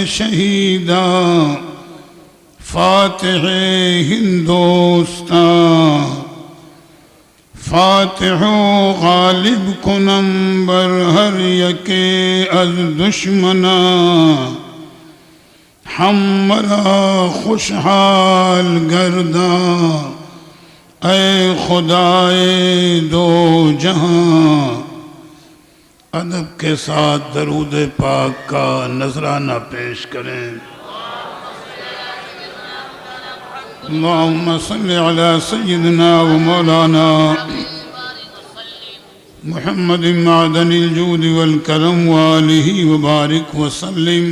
شہیداں فاتح ہندوستان فاتح و غالب کنم بر ہر یکے از دشمناں ہمرا خوشحال گرداں اے خدائے دو جہاں۔ ادب کے ساتھ درود پاک کا نذرانہ پیش کریں۔ اللہم صلی علی سیدنا و مولانا محمد معدن الجود والکرم وآلہ وبارک وسلم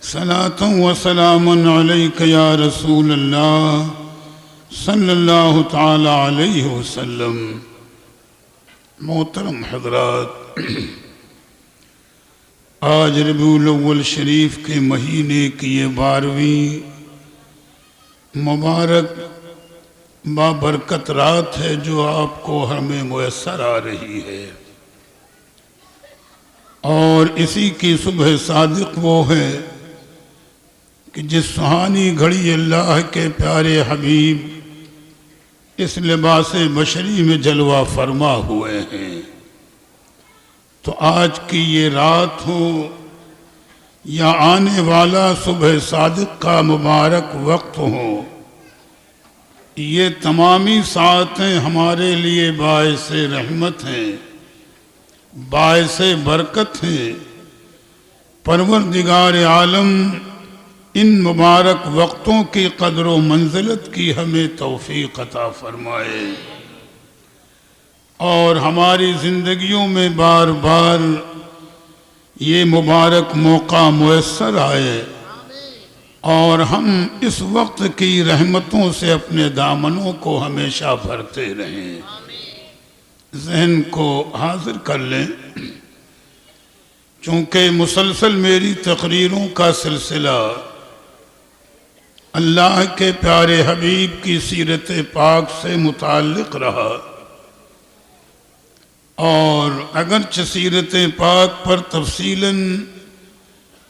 صلاۃ و سلام علیک یا رسول اللہ صلی اللہ تعالی علیہ وسلم۔ محترم حضرات، آج ربیع الاول شریف کے مہینے کی یہ 12ویں مبارک بابرکت رات ہے جو آپ کو ہمیں میسر آ رہی ہے، اور اسی کی صبح صادق وہ ہے کہ جس سہانی گھڑی اللہ کے پیارے حبیب اس لباس بشری میں جلوہ فرما ہوئے ہیں۔ تو آج کی یہ رات ہو یا آنے والا صبح صادق کا مبارک وقت ہو، یہ تمامی ساعتیں ہمارے لیے باعث رحمت ہیں، باعث برکت ہیں۔ پروردگار عالم ان مبارک وقتوں کی قدر و منزلت کی ہمیں توفیق عطا فرمائے، اور ہماری زندگیوں میں بار بار یہ مبارک موقع میسر آئے، اور ہم اس وقت کی رحمتوں سے اپنے دامنوں کو ہمیشہ بھرتے رہیں۔ ذہن کو حاضر کر لیں، چونکہ مسلسل میری تقریروں کا سلسلہ اللہ کے پیارے حبیب کی سیرت پاک سے متعلق رہا، اور اگرچہ سیرت پاک پر تفصیلاً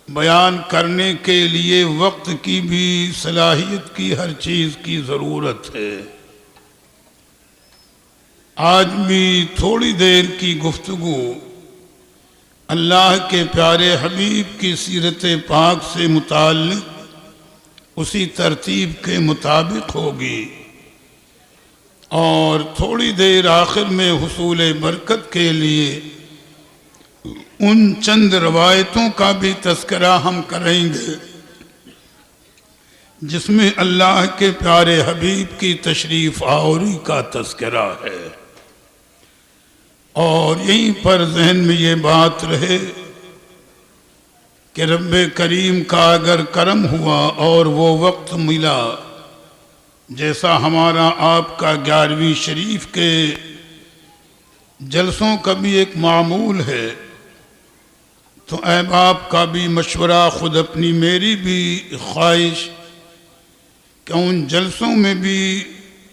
بیان کرنے کے لیے وقت کی بھی صلاحیت کی ہر چیز کی ضرورت ہے، آج بھی تھوڑی دیر کی گفتگو اللہ کے پیارے حبیب کی سیرت پاک سے متعلق اسی ترتیب کے مطابق ہوگی، اور تھوڑی دیر آخر میں حصول برکت کے لیے ان چند روایتوں کا بھی تذکرہ ہم کریں گے جس میں اللہ کے پیارے حبیب کی تشریف آوری کا تذکرہ ہے، اور یہیں پر ذہن میں یہ بات رہے کہ رب کریم کا اگر کرم ہوا اور وہ وقت ملا جیسا ہمارا آپ کا 11ویں شریف کے جلسوں کا بھی ایک معمول ہے، تو احباب کا بھی مشورہ، خود اپنی میری بھی خواہش کہ ان جلسوں میں بھی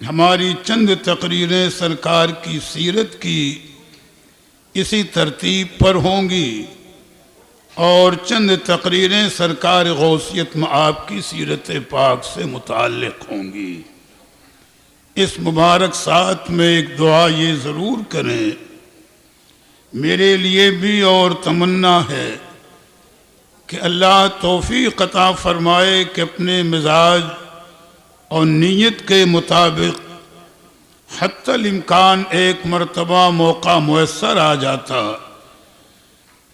ہماری چند تقریریں سرکار کی سیرت کی اسی ترتیب پر ہوں گی، اور چند تقریریں سرکار غوثیت مآب کی سیرت پاک سے متعلق ہوں گی۔ اس مبارک ساتھ میں ایک دعا یہ ضرور کریں، میرے لیے بھی اور تمنا ہے کہ اللہ توفیق عطا فرمائے کہ اپنے مزاج اور نیت کے مطابق حتی الامکان ایک مرتبہ موقع میسر آ جاتا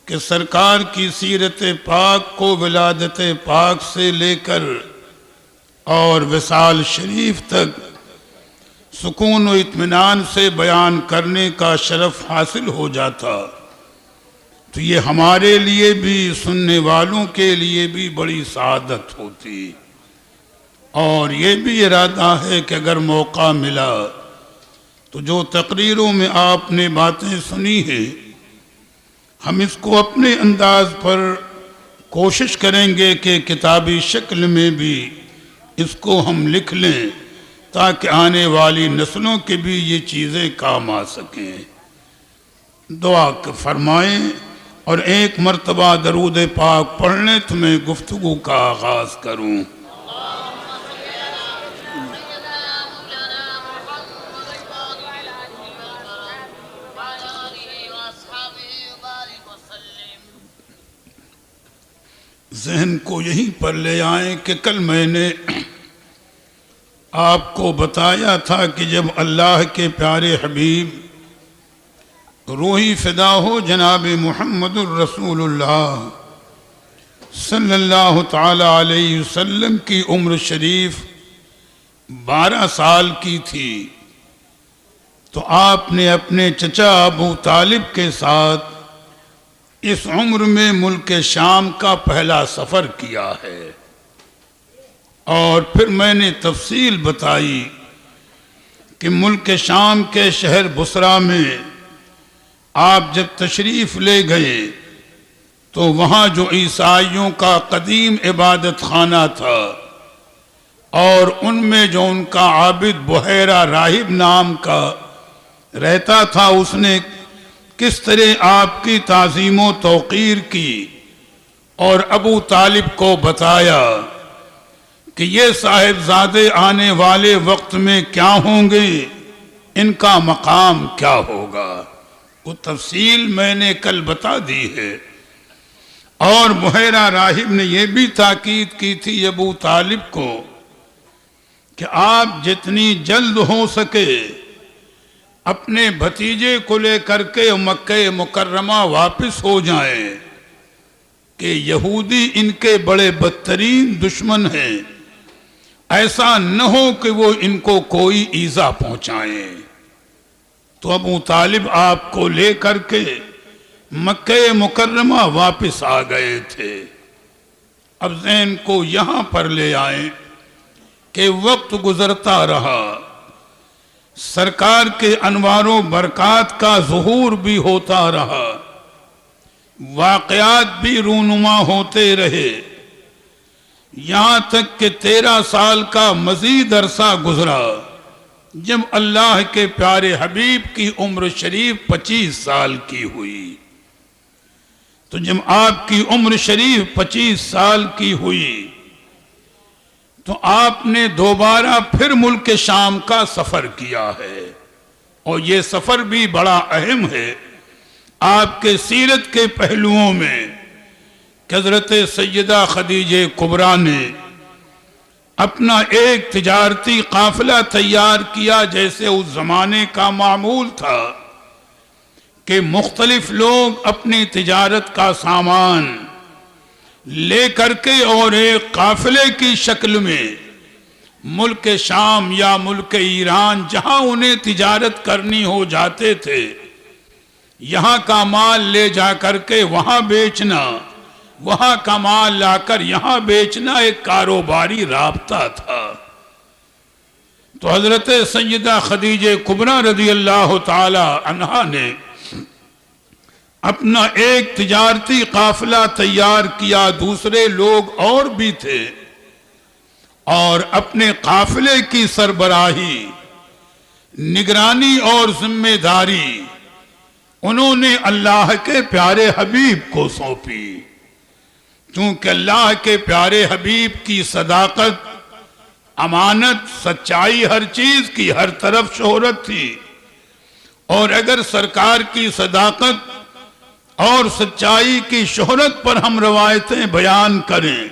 کہ سرکار کی سیرت پاک کو ولادت پاک سے لے کر اور وصال شریف تک سکون و اطمینان سے بیان کرنے کا شرف حاصل ہو جاتا، تو یہ ہمارے لیے بھی سننے والوں کے لیے بھی بڑی سعادت ہوتی، اور یہ بھی ارادہ ہے کہ اگر موقع ملا تو جو تقریروں میں آپ نے باتیں سنی ہیں ہم اس کو اپنے انداز پر کوشش کریں گے کہ کتابی شکل میں بھی اس کو ہم لکھ لیں تاکہ آنے والی نسلوں کے بھی یہ چیزیں کام آ سکیں۔ دعا فرمائیں اور ایک مرتبہ درود پاک پڑھنے تو میں گفتگو کا آغاز کروں۔ ذہن کو یہیں پر لے آئیں کہ کل میں نے آپ کو بتایا تھا کہ جب اللہ کے پیارے حبیب روحی فدا ہو جناب محمد الرسول اللہ صلی اللہ تعالی علیہ وسلم کی عمر شریف 12 سال کی تھی تو آپ نے اپنے چچا ابو طالب کے ساتھ اس عمر میں ملک شام کا پہلا سفر کیا ہے، اور پھر میں نے تفصیل بتائی کہ ملک شام کے شہر بصرہ میں آپ جب تشریف لے گئے تو وہاں جو عیسائیوں کا قدیم عبادت خانہ تھا اور ان میں جو ان کا عابد بحیرہ راہب نام کا رہتا تھا، اس نے کس طرح آپ کی تعظیم و توقیر کی اور ابو طالب کو بتایا کہ یہ صاحبزادے آنے والے وقت میں کیا ہوں گے، ان کا مقام کیا ہوگا، وہ تفصیل میں نے کل بتا دی ہے۔ اور بحیرہ راہب نے یہ بھی تاکید کی تھی ابو طالب کو کہ آپ جتنی جلد ہو سکے اپنے بھتیجے کو لے کر کے مکہ مکرمہ واپس ہو جائیں کہ یہودی ان کے بڑے بدترین دشمن ہیں، ایسا نہ ہو کہ وہ ان کو کوئی ایذا پہنچائیں۔ تو ابو طالب آپ کو لے کر کے مکہ مکرمہ واپس آ گئے تھے۔ اب ذہن کو یہاں پر لے آئیں کہ وقت گزرتا رہا، سرکار کے انوار و برکات کا ظہور بھی ہوتا رہا، واقعات بھی رونما ہوتے رہے، یہاں تک کہ 13 سال کا مزید عرصہ گزرا جب اللہ کے پیارے حبیب کی عمر شریف 25 سال کی ہوئی۔ تو جب آپ کی عمر شریف 25 سال کی ہوئی تو آپ نے دوبارہ پھر ملک شام کا سفر کیا ہے، اور یہ سفر بھی بڑا اہم ہے آپ کے سیرت کے پہلوؤں میں کہ حضرت سیدہ خدیجہ کبریٰ نے اپنا ایک تجارتی قافلہ تیار کیا، جیسے اس زمانے کا معمول تھا کہ مختلف لوگ اپنی تجارت کا سامان لے کر کے اور ایک قافلے کی شکل میں ملک شام یا ملک ایران جہاں انہیں تجارت کرنی ہو جاتے تھے، یہاں کا مال لے جا کر کے وہاں بیچنا، وہاں کا مال لا کر یہاں بیچنا ایک کاروباری رابطہ تھا۔ تو حضرت سیدہ خدیجہ کبریٰ رضی اللہ تعالی عنہا نے اپنا ایک تجارتی قافلہ تیار کیا، دوسرے لوگ اور بھی تھے، اور اپنے قافلے کی سربراہی، نگرانی اور ذمہ داری انہوں نے اللہ کے پیارے حبیب کو سونپی، چونکہ اللہ کے پیارے حبیب کی صداقت، امانت، سچائی ہر چیز کی ہر طرف شہرت تھی، اور اگر سرکار کی صداقت اور سچائی کی شہرت پر ہم روایتیں بیان کریں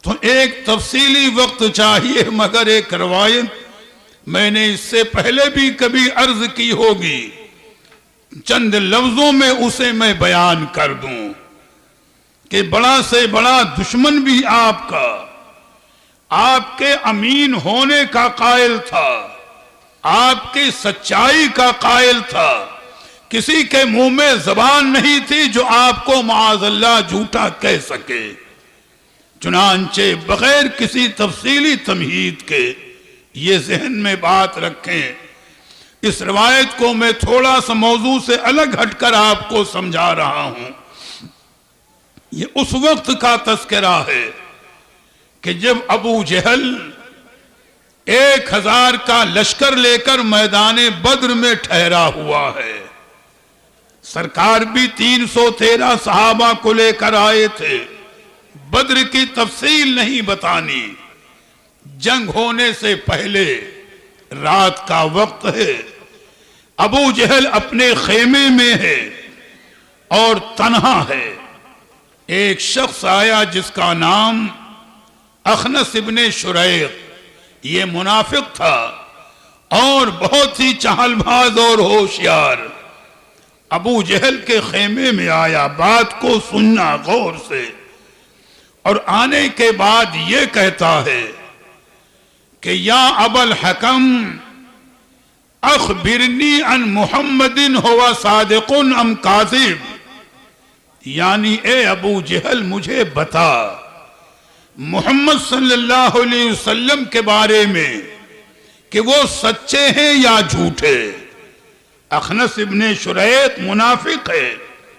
تو ایک تفصیلی وقت چاہیے، مگر ایک روایت میں نے اس سے پہلے بھی کبھی عرض کی ہوگی، چند لفظوں میں اسے میں بیان کر دوں کہ بڑا سے بڑا دشمن بھی آپ کا، آپ کے امین ہونے کا قائل تھا، آپ کی سچائی کا قائل تھا، کسی کے منہ میں زبان نہیں تھی جو آپ کو معاذ اللہ جھوٹا کہہ سکے۔ چنانچہ بغیر کسی تفصیلی تمہید کے یہ ذہن میں بات رکھیں، اس روایت کو میں تھوڑا سا موضوع سے الگ ہٹ کر آپ کو سمجھا رہا ہوں۔ یہ اس وقت کا تذکرہ ہے کہ جب ابو جہل 1000 کا لشکر لے کر میدان بدر میں ٹھہرا ہوا ہے، سرکار بھی 313 صحابہ کو لے کر آئے تھے. بدر کی تفصیل نہیں بتانی. جنگ ہونے سے پہلے رات کا وقت ہے. ابو جہل اپنے خیمے میں ہے اور تنہا ہے. ایک شخص آیا جس کا نام اخنس ابن شریق، یہ منافق تھا اور بہت ہی چہل باز اور ہوشیار. ابو جہل کے خیمے میں آیا، بات کو سننا غور سے، اور آنے کے بعد یہ کہتا ہے کہ یا ابا الحکم اخبرنی عن محمد ہوا صادق ام کاذب. یعنی اے ابو جہل مجھے بتا محمد صلی اللہ علیہ وسلم کے بارے میں کہ وہ سچے ہیں یا جھوٹے. اخنس ابن شریق منافق ہے،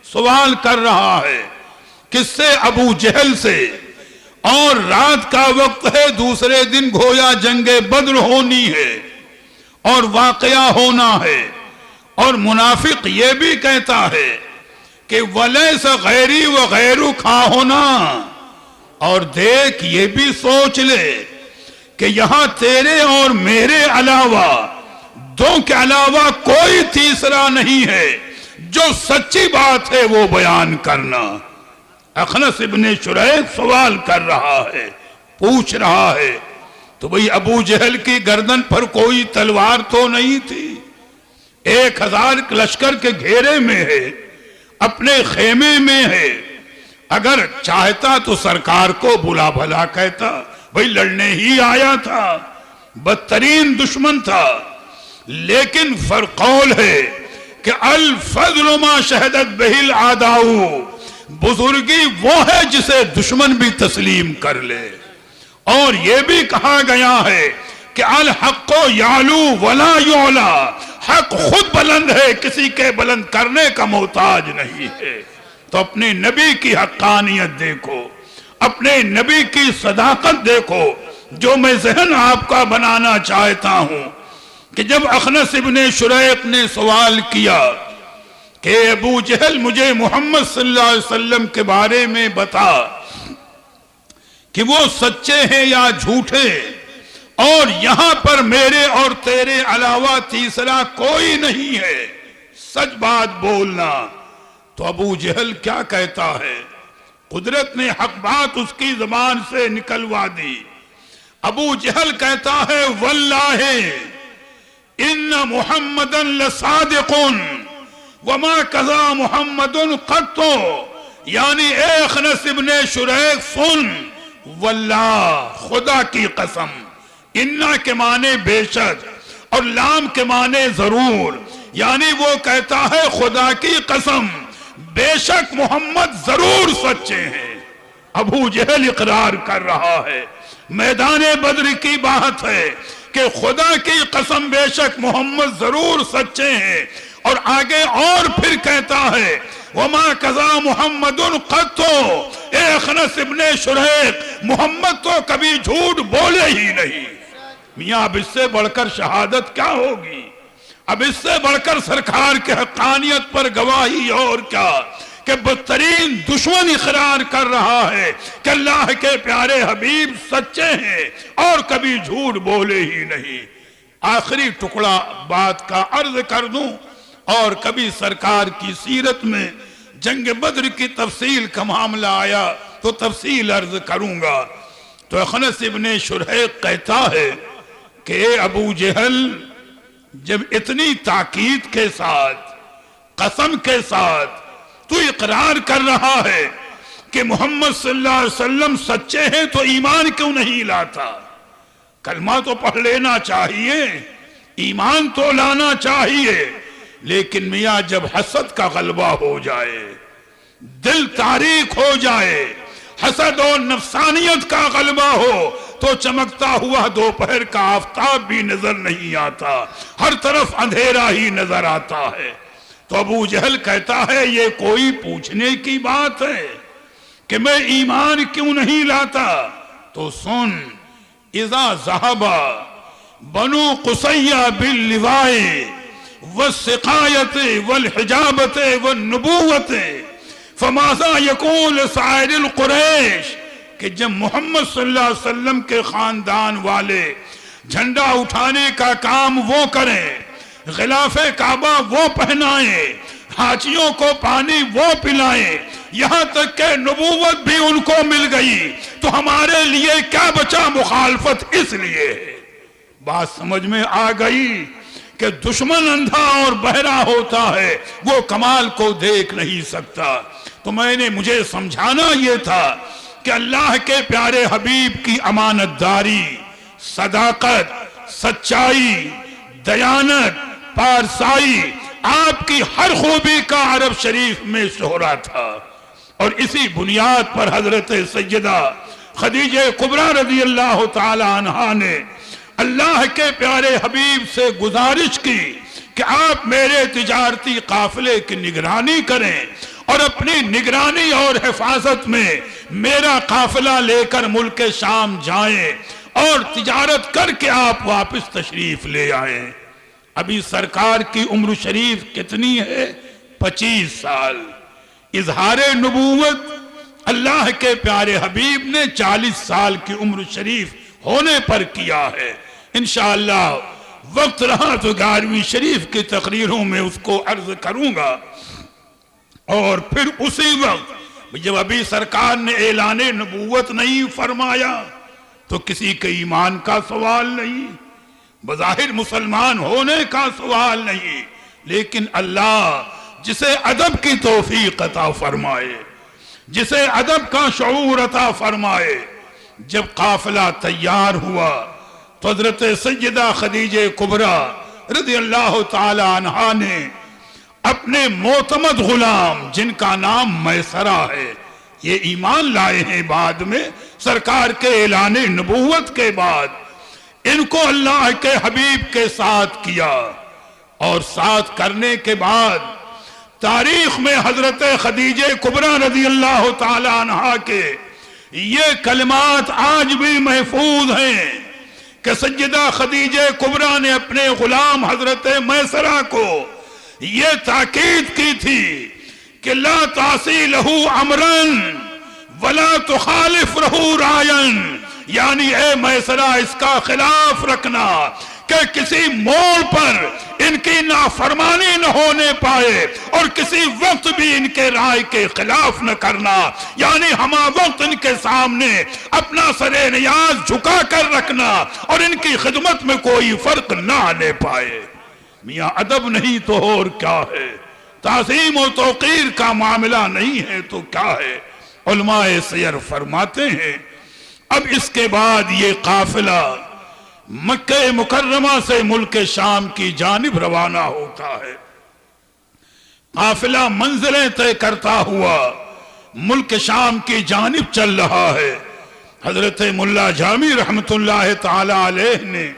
سوال کر رہا ہے. کس سے؟ ابو جہل سے. اور رات کا وقت ہے، دوسرے دن گویا جنگ بدر ہونی ہے اور واقعہ ہونا ہے. اور منافق یہ بھی کہتا ہے کہ وَلَيْسَ غَيْرِي وَغَيْرُ کھا ہونا. اور دیکھ یہ بھی سوچ لے کہ یہاں تیرے اور میرے علاوہ، دو کے علاوہ کوئی تیسرا نہیں ہے. جو سچی بات ہے وہ بیان کرنا. اخنس ابن شریق سوال کر رہا ہے، پوچھ رہا ہے. تو بھئی ابو جہل کی گردن پر کوئی تلوار تو نہیں تھی. 1000 لشکر کے گھیرے میں ہے، اپنے خیمے میں ہے. اگر چاہتا تو سرکار کو بلا بھلا کہتا، بھئی لڑنے ہی آیا تھا، بدترین دشمن تھا. لیکن فرقول ہے کہ الفضل ما شہدت بہ الاعداء، بزرگی وہ ہے جسے دشمن بھی تسلیم کر لے. اور یہ بھی کہا گیا ہے کہ الحق یعلو ولا یعلا، حق خود بلند ہے، کسی کے بلند کرنے کا محتاج نہیں ہے. تو اپنے نبی کی حقانیت دیکھو، اپنے نبی کی صداقت دیکھو. جو میں ذہن آپ کا بنانا چاہتا ہوں کہ جب اخنس ابن شریق نے سوال کیا کہ ابو جہل مجھے محمد صلی اللہ علیہ وسلم کے بارے میں بتا کہ وہ سچے ہیں یا جھوٹے، اور یہاں پر میرے اور تیرے علاوہ تیسرا کوئی نہیں ہے، سچ بات بولنا. تو ابو جہل کیا کہتا ہے؟ قدرت نے حق بات اس کی زبان سے نکلوا دی. ابو جہل کہتا ہے واللہ ان محمدا لصادق وما کذا محمد قط. یعنی اے اخنس ابن شریق سن، واللہ خدا کی قسم، انا کے معنی بے شک اور لام کے معنی ضرور. یعنی وہ کہتا ہے خدا کی قسم بے شک محمد ضرور سچے ہیں. ابو جہل اقرار کر رہا ہے، میدان بدر کی بات ہے کہ خدا کی قسم بے شک محمد ضرور سچے ہیں. اور آگے اور پھر کہتا ہے وما کذا محمد قط. اے اخنس ابن شریق محمد تو کبھی جھوٹ بولے ہی نہیں. میاں اب اس سے بڑھ کر شہادت کیا ہوگی؟ اب اس سے بڑھ کر سرکار کے حقانیت پر گواہی اور کیا کہ بدترین دشمن اقرار کر رہا ہے کہ اللہ کے پیارے حبیب سچے ہیں اور کبھی جھوٹ بولے ہی نہیں. آخری ٹکڑا بات کا عرض کر دوں، اور کبھی سرکار کی سیرت میں جنگ بدر کی تفصیل کا معاملہ آیا تو تفصیل عرض کروں گا. تو اخنس ابن شریق کہتا ہے کہ اے ابو جہل، جب اتنی تاکید کے ساتھ، قسم کے ساتھ تو اقرار کر رہا ہے کہ محمد صلی اللہ علیہ وسلم سچے ہیں تو ایمان کیوں نہیں لاتا؟ کلمہ تو پڑھ لینا چاہیے، ایمان تو لانا چاہیے. لیکن میاں جب حسد کا غلبہ ہو جائے، دل تاریک ہو جائے، حسد اور نفسانیت کا غلبہ ہو تو چمکتا ہوا دوپہر کا آفتاب بھی نظر نہیں آتا، ہر طرف اندھیرا ہی نظر آتا ہے. تو ابو جہل کہتا ہے یہ کوئی پوچھنے کی بات ہے کہ میں ایمان کیوں نہیں لاتا؟ تو سن، اذا ذہب بنو قصیہ باللواء والسقایت والحجابت والنبوت فماذا یکون لسائر القریش، کہ جب محمد صلی اللہ علیہ وسلم کے خاندان والے جھنڈا اٹھانے کا کام وہ کریں، غلاف کعبہ وہ پہنائیں، حاجیوں کو پانی وہ پلائیں، یہاں تک کہ نبوت بھی ان کو مل گئی، تو ہمارے لیے کیا بچا مخالفت؟ اس لیے بات سمجھ میں آ گئی کہ دشمن اندھا اور بہرا ہوتا ہے، وہ کمال کو دیکھ نہیں سکتا۔ تو مجھے سمجھانا یہ تھا کہ اللہ کے پیارے حبیب کی امانت داری، صداقت، سچائی، دیانت، پارسائی، آپ کی ہر خوبی کا عرب شریف میں شہرا تھا، اور اسی بنیاد پر حضرت سیدہ خدیجہ کبریٰ رضی اللہ تعالی عنہا نے اللہ کے پیارے حبیب سے گزارش کی کہ آپ میرے تجارتی قافلے کی نگرانی کریں، اور اپنی نگرانی اور حفاظت میں میرا قافلہ لے کر ملک شام جائیں اور تجارت کر کے آپ واپس تشریف لے آئیں۔ ابھی سرکار کی عمر شریف کتنی ہے؟ 25 سال۔ اظہار نبوت اللہ کے پیارے حبیب نے 40 سال کی عمر شریف ہونے پر کیا ہے۔ انشاءاللہ وقت رہا تو 11ویں شریف کی تقریروں میں اس کو عرض کروں گا، اور پھر اسی وقت جب ابھی سرکار نے اعلان نبوت نہیں فرمایا تو کسی کے ایمان کا سوال نہیں، بظاہر مسلمان ہونے کا سوال نہیں، لیکن اللہ جسے ادب کی توفیق عطا فرمائے، جسے ادب کا شعور عطا فرمائے، جب قافلہ تیار ہوا تو حضرت سیدہ خدیجہ کبریٰ رضی اللہ تعالی عنہا نے اپنے معتمد غلام جن کا نام میسرہ ہے، یہ ایمان لائے ہیں بعد میں سرکار کے اعلان نبوت کے بعد، ان کو اللہ کے حبیب کے ساتھ کیا، اور ساتھ کرنے کے بعد تاریخ میں حضرت خدیجہ کبریٰ رضی اللہ تعالی عنہا کے یہ کلمات آج بھی محفوظ ہیں کہ سیدہ خدیجہ کبریٰ نے اپنے غلام حضرت میسرہ کو یہ تاکید کی تھی کہ لا تعصی لہو امرن ولا تخالف لہو رائن، یعنی اے میسرہ اس کا خلاف رکھنا کہ کسی موڑ پر ان کی نافرمانی نہ ہونے پائے، اور کسی وقت بھی ان کے رائے کے خلاف نہ کرنا، یعنی ہما وقت ان کے سامنے اپنا سر نیاز جھکا کر رکھنا، اور ان کی خدمت میں کوئی فرق نہ آنے پائے۔ میاں ادب نہیں تو اور کیا ہے؟ تعظیم و توقیر کا معاملہ نہیں ہے تو کیا ہے؟ علماء سیر فرماتے ہیں اب اس کے بعد یہ قافلہ مکہ مکرمہ سے ملک شام کی جانب روانہ ہوتا ہے۔ قافلہ منزلیں طے کرتا ہوا ملک شام کی جانب چل رہا ہے۔ حضرت ملا جامی رحمت اللہ تعالی علیہ نے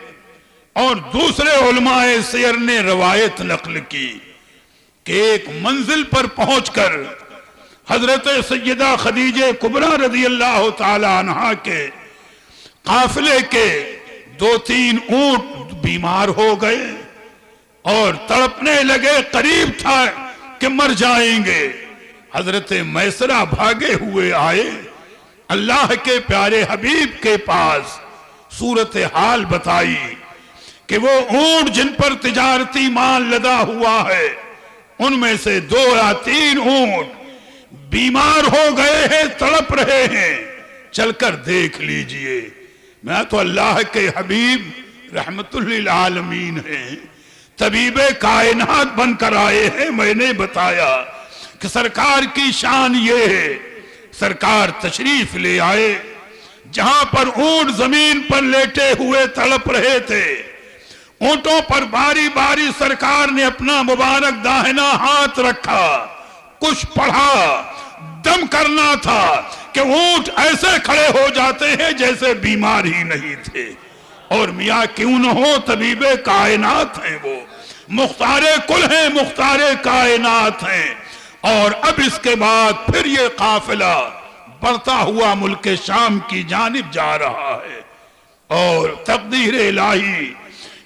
اور دوسرے علماء سیر نے روایت نقل کی کہ ایک منزل پر پہنچ کر حضرت سیدہ خدیجہ کبریٰ رضی اللہ تعالی عنہا کے قافلے کے 2-3 اونٹ بیمار ہو گئے اور تڑپنے لگے، قریب تھا کہ مر جائیں گے۔ حضرت میسرہ بھاگے ہوئے آئے، اللہ کے پیارے حبیب کے پاس صورتحال بتائی کہ وہ اونٹ جن پر تجارتی مال لدا ہوا ہے ان میں سے 2 یا 3 اونٹ بیمار ہو گئے ہیں، تڑپ رہے ہیں، چل کر دیکھ لیجئے۔ میں تو اللہ کے حبیب رحمت للعالمین ہیں، طبیب کائنات بن کر آئے ہیں۔ میں نے بتایا کہ سرکار کی شان یہ ہے، سرکار تشریف لے آئے جہاں پر اونٹ زمین پر لیٹے ہوئے تڑپ رہے تھے، اونٹوں پر باری باری سرکار نے اپنا مبارک داہنا ہاتھ رکھا، کچھ پڑھا، دم کرنا تھا کہ اونٹ ایسے کھڑے ہو جاتے ہیں جیسے بیمار ہی نہیں تھے۔ اور میاں کیوں نہ ہو، طبیب کائنات ہیں، وہ مختار کل ہیں، مختار کائنات ہیں۔ اور اب اس کے بعد پھر یہ قافلہ بڑھتا ہوا ملک شام کی جانب جا رہا ہے، اور تقدیر الہی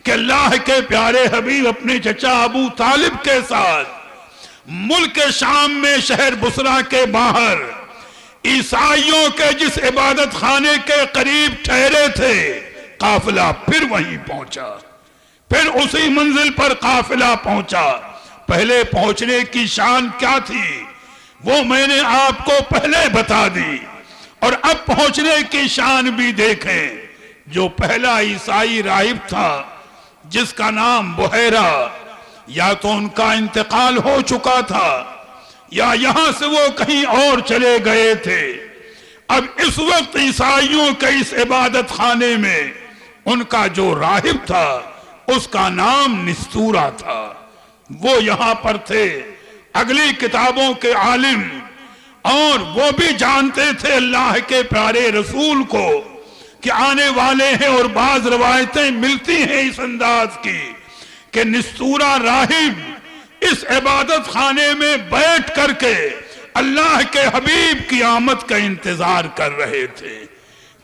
کہ اللہ کے پیارے حبیب اپنے چچا ابو طالب کے ساتھ ملک شام میں شہر بصرہ کے باہر عیسائیوں کے جس عبادت خانے کے قریب ٹھہرے تھے، قافلہ پھر وہیں پہنچا، پھر اسی منزل پر قافلہ پہنچا۔ پہلے پہنچنے کی شان کیا تھی وہ میں نے آپ کو پہلے بتا دی، اور اب پہنچنے کی شان بھی دیکھیں۔ جو پہلا عیسائی راہب تھا جس کا نام بحیرہ، یا تو ان کا انتقال ہو چکا تھا یا یہاں سے وہ کہیں اور چلے گئے تھے۔ اب اس وقت عیسائیوں کے اس عبادت خانے میں ان کا جو راہب تھا اس کا نام نستورہ تھا، وہ یہاں پر تھے، اگلی کتابوں کے عالم، اور وہ بھی جانتے تھے اللہ کے پیارے رسول کو کہ آنے والے ہیں، اور بعض روایتیں ملتی ہیں اس انداز کی کہ نستورہ راہب اس عبادت خانے میں بیٹھ کر کے اللہ کے حبیب کی آمد کا انتظار کر رہے تھے،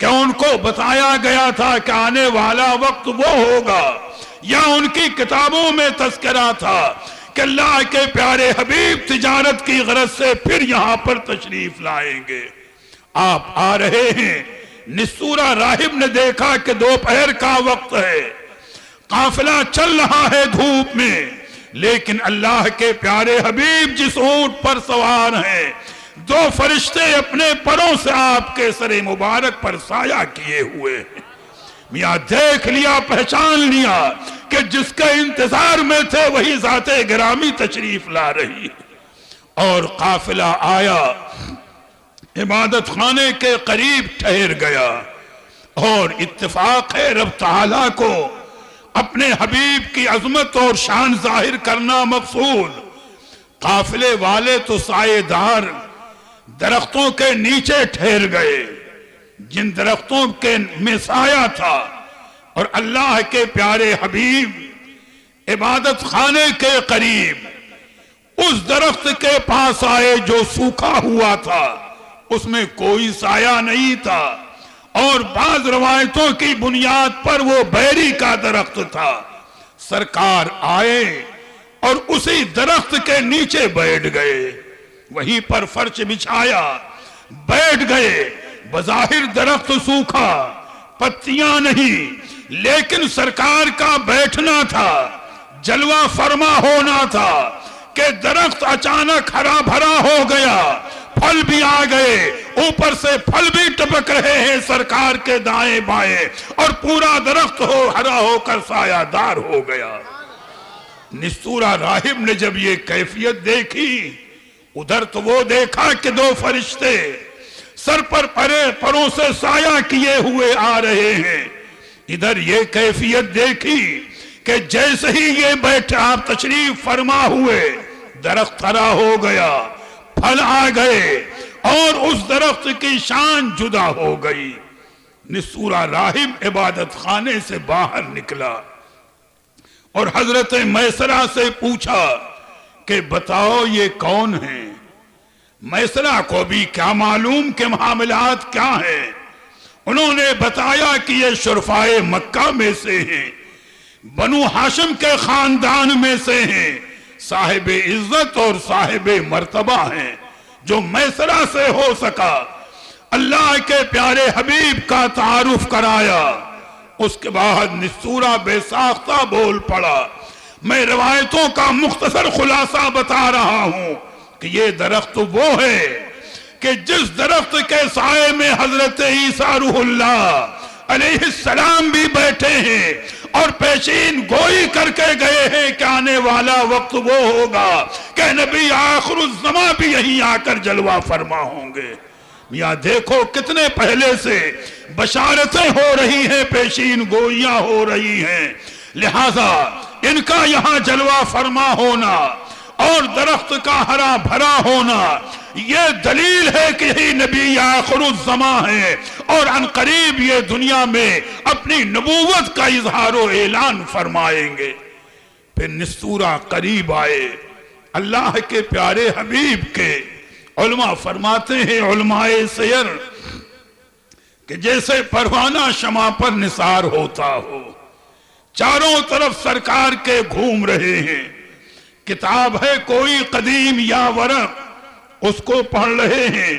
کہ ان کو بتایا گیا تھا کہ آنے والا وقت وہ ہوگا، یا ان کی کتابوں میں تذکرہ تھا کہ اللہ کے پیارے حبیب تجارت کی غرض سے پھر یہاں پر تشریف لائیں گے۔ آپ آ رہے ہیں۔ نستورہ راہب نے دیکھا کہ دوپہر کا وقت ہے، قافلہ چل رہا ہے دھوپ میں، لیکن اللہ کے پیارے حبیب جس اونٹ پر سوار ہیں، دو فرشتے اپنے پروں سے آپ کے سر مبارک پر سایہ کیے ہوئے ہیں۔ میاں دیکھ لیا، پہچان لیا کہ جس کے انتظار میں تھے وہی ذات گرامی تشریف لا رہی، اور قافلہ آیا، عبادت خانے کے قریب ٹھہر گیا، اور اتفاق ہے رب تعالیٰ کو اپنے حبیب کی عظمت اور شان ظاہر کرنا مقصود۔ قافلے والے تو سائے دار درختوں کے نیچے ٹھہر گئے، جن درختوں کے میں سایہ تھا، اور اللہ کے پیارے حبیب عبادت خانے کے قریب اس درخت کے پاس آئے جو سوکھا ہوا تھا، اس میں کوئی سایہ نہیں تھا، اور بعض روایتوں کی بنیاد پر وہ بیری کا درخت تھا۔ سرکار آئے اور اسی درخت کے نیچے بیٹھ گئے، وہیں پر فرش بچھایا، بیٹھ گئے۔ بظاہر درخت سوکھا، پتیاں نہیں، لیکن سرکار کا بیٹھنا تھا، جلوہ فرما ہونا تھا کہ درخت اچانک ہرا بھرا ہو گیا، پھل بھی آ گئے، اوپر سے پھل بھی ٹپک رہے ہیں سرکار کے دائیں بائیں، اور پورا درخت ہرا ہو کر سایہ دار ہو گیا۔ نستورہ راہب نے جب یہ کیفیت دیکھی، ادھر تو وہ دیکھا کہ دو فرشتے سر پر پروں سے سایہ کیے ہوئے آ رہے ہیں، ادھر یہ کیفیت دیکھی کہ جیسے ہی یہ بیٹھے آپ تشریف فرما ہوئے، درخت کھڑا ہو گیا، پھل آ گئے، اور اس درخت کی شان جدا ہو گئی۔ نستورہ راہب عبادت خانے سے باہر نکلا اور حضرت میسرہ سے پوچھا کہ بتاؤ یہ کون ہیں؟ میسرہ کو بھی کیا معلوم کہ معاملات کیا ہیں۔ انہوں نے بتایا کہ یہ شرفائے مکہ میں سے ہیں، بنو ہاشم کے خاندان میں سے ہیں، صاحب عزت اور صاحب مرتبہ ہیں۔ جو میسرہ سے ہو سکا اللہ کے پیارے حبیب کا تعارف کرایا۔ اس کے بعد نستورہ بے ساختہ بول پڑا، میں روایتوں کا مختصر خلاصہ بتا رہا ہوں کہ یہ درخت وہ ہے کہ جس درخت کے سائے میں حضرت عیسیٰ روح اللہ علیہ السلام بھی بیٹھے ہیں، اور پیشین گوئی کر کے گئے ہیں کہ آنے والا وقت وہ ہوگا کہ نبی آخر الزمان بھی یہیں آ کر جلوہ فرما ہوں گے۔ میاں دیکھو کتنے پہلے سے بشارتیں ہو رہی ہیں، پیشین گوئیاں ہو رہی ہیں، لہذا ان کا یہاں جلوہ فرما ہونا اور درخت کا ہرا بھرا ہونا یہ دلیل ہے کہ یہی نبی آخر الزمان ہے، اور عنقریب یہ دنیا میں اپنی نبوت کا اظہار و اعلان فرمائیں گے۔ پھر نستورہ قریب آئے، اللہ کے پیارے حبیب کے علماء فرماتے ہیں، علماء سیر، کہ جیسے پروانہ شمع پر نثار ہوتا ہو، چاروں طرف سرکار کے گھوم رہے ہیں، کتاب ہے کوئی قدیم یا ورق، اس کو پڑھ رہے ہیں،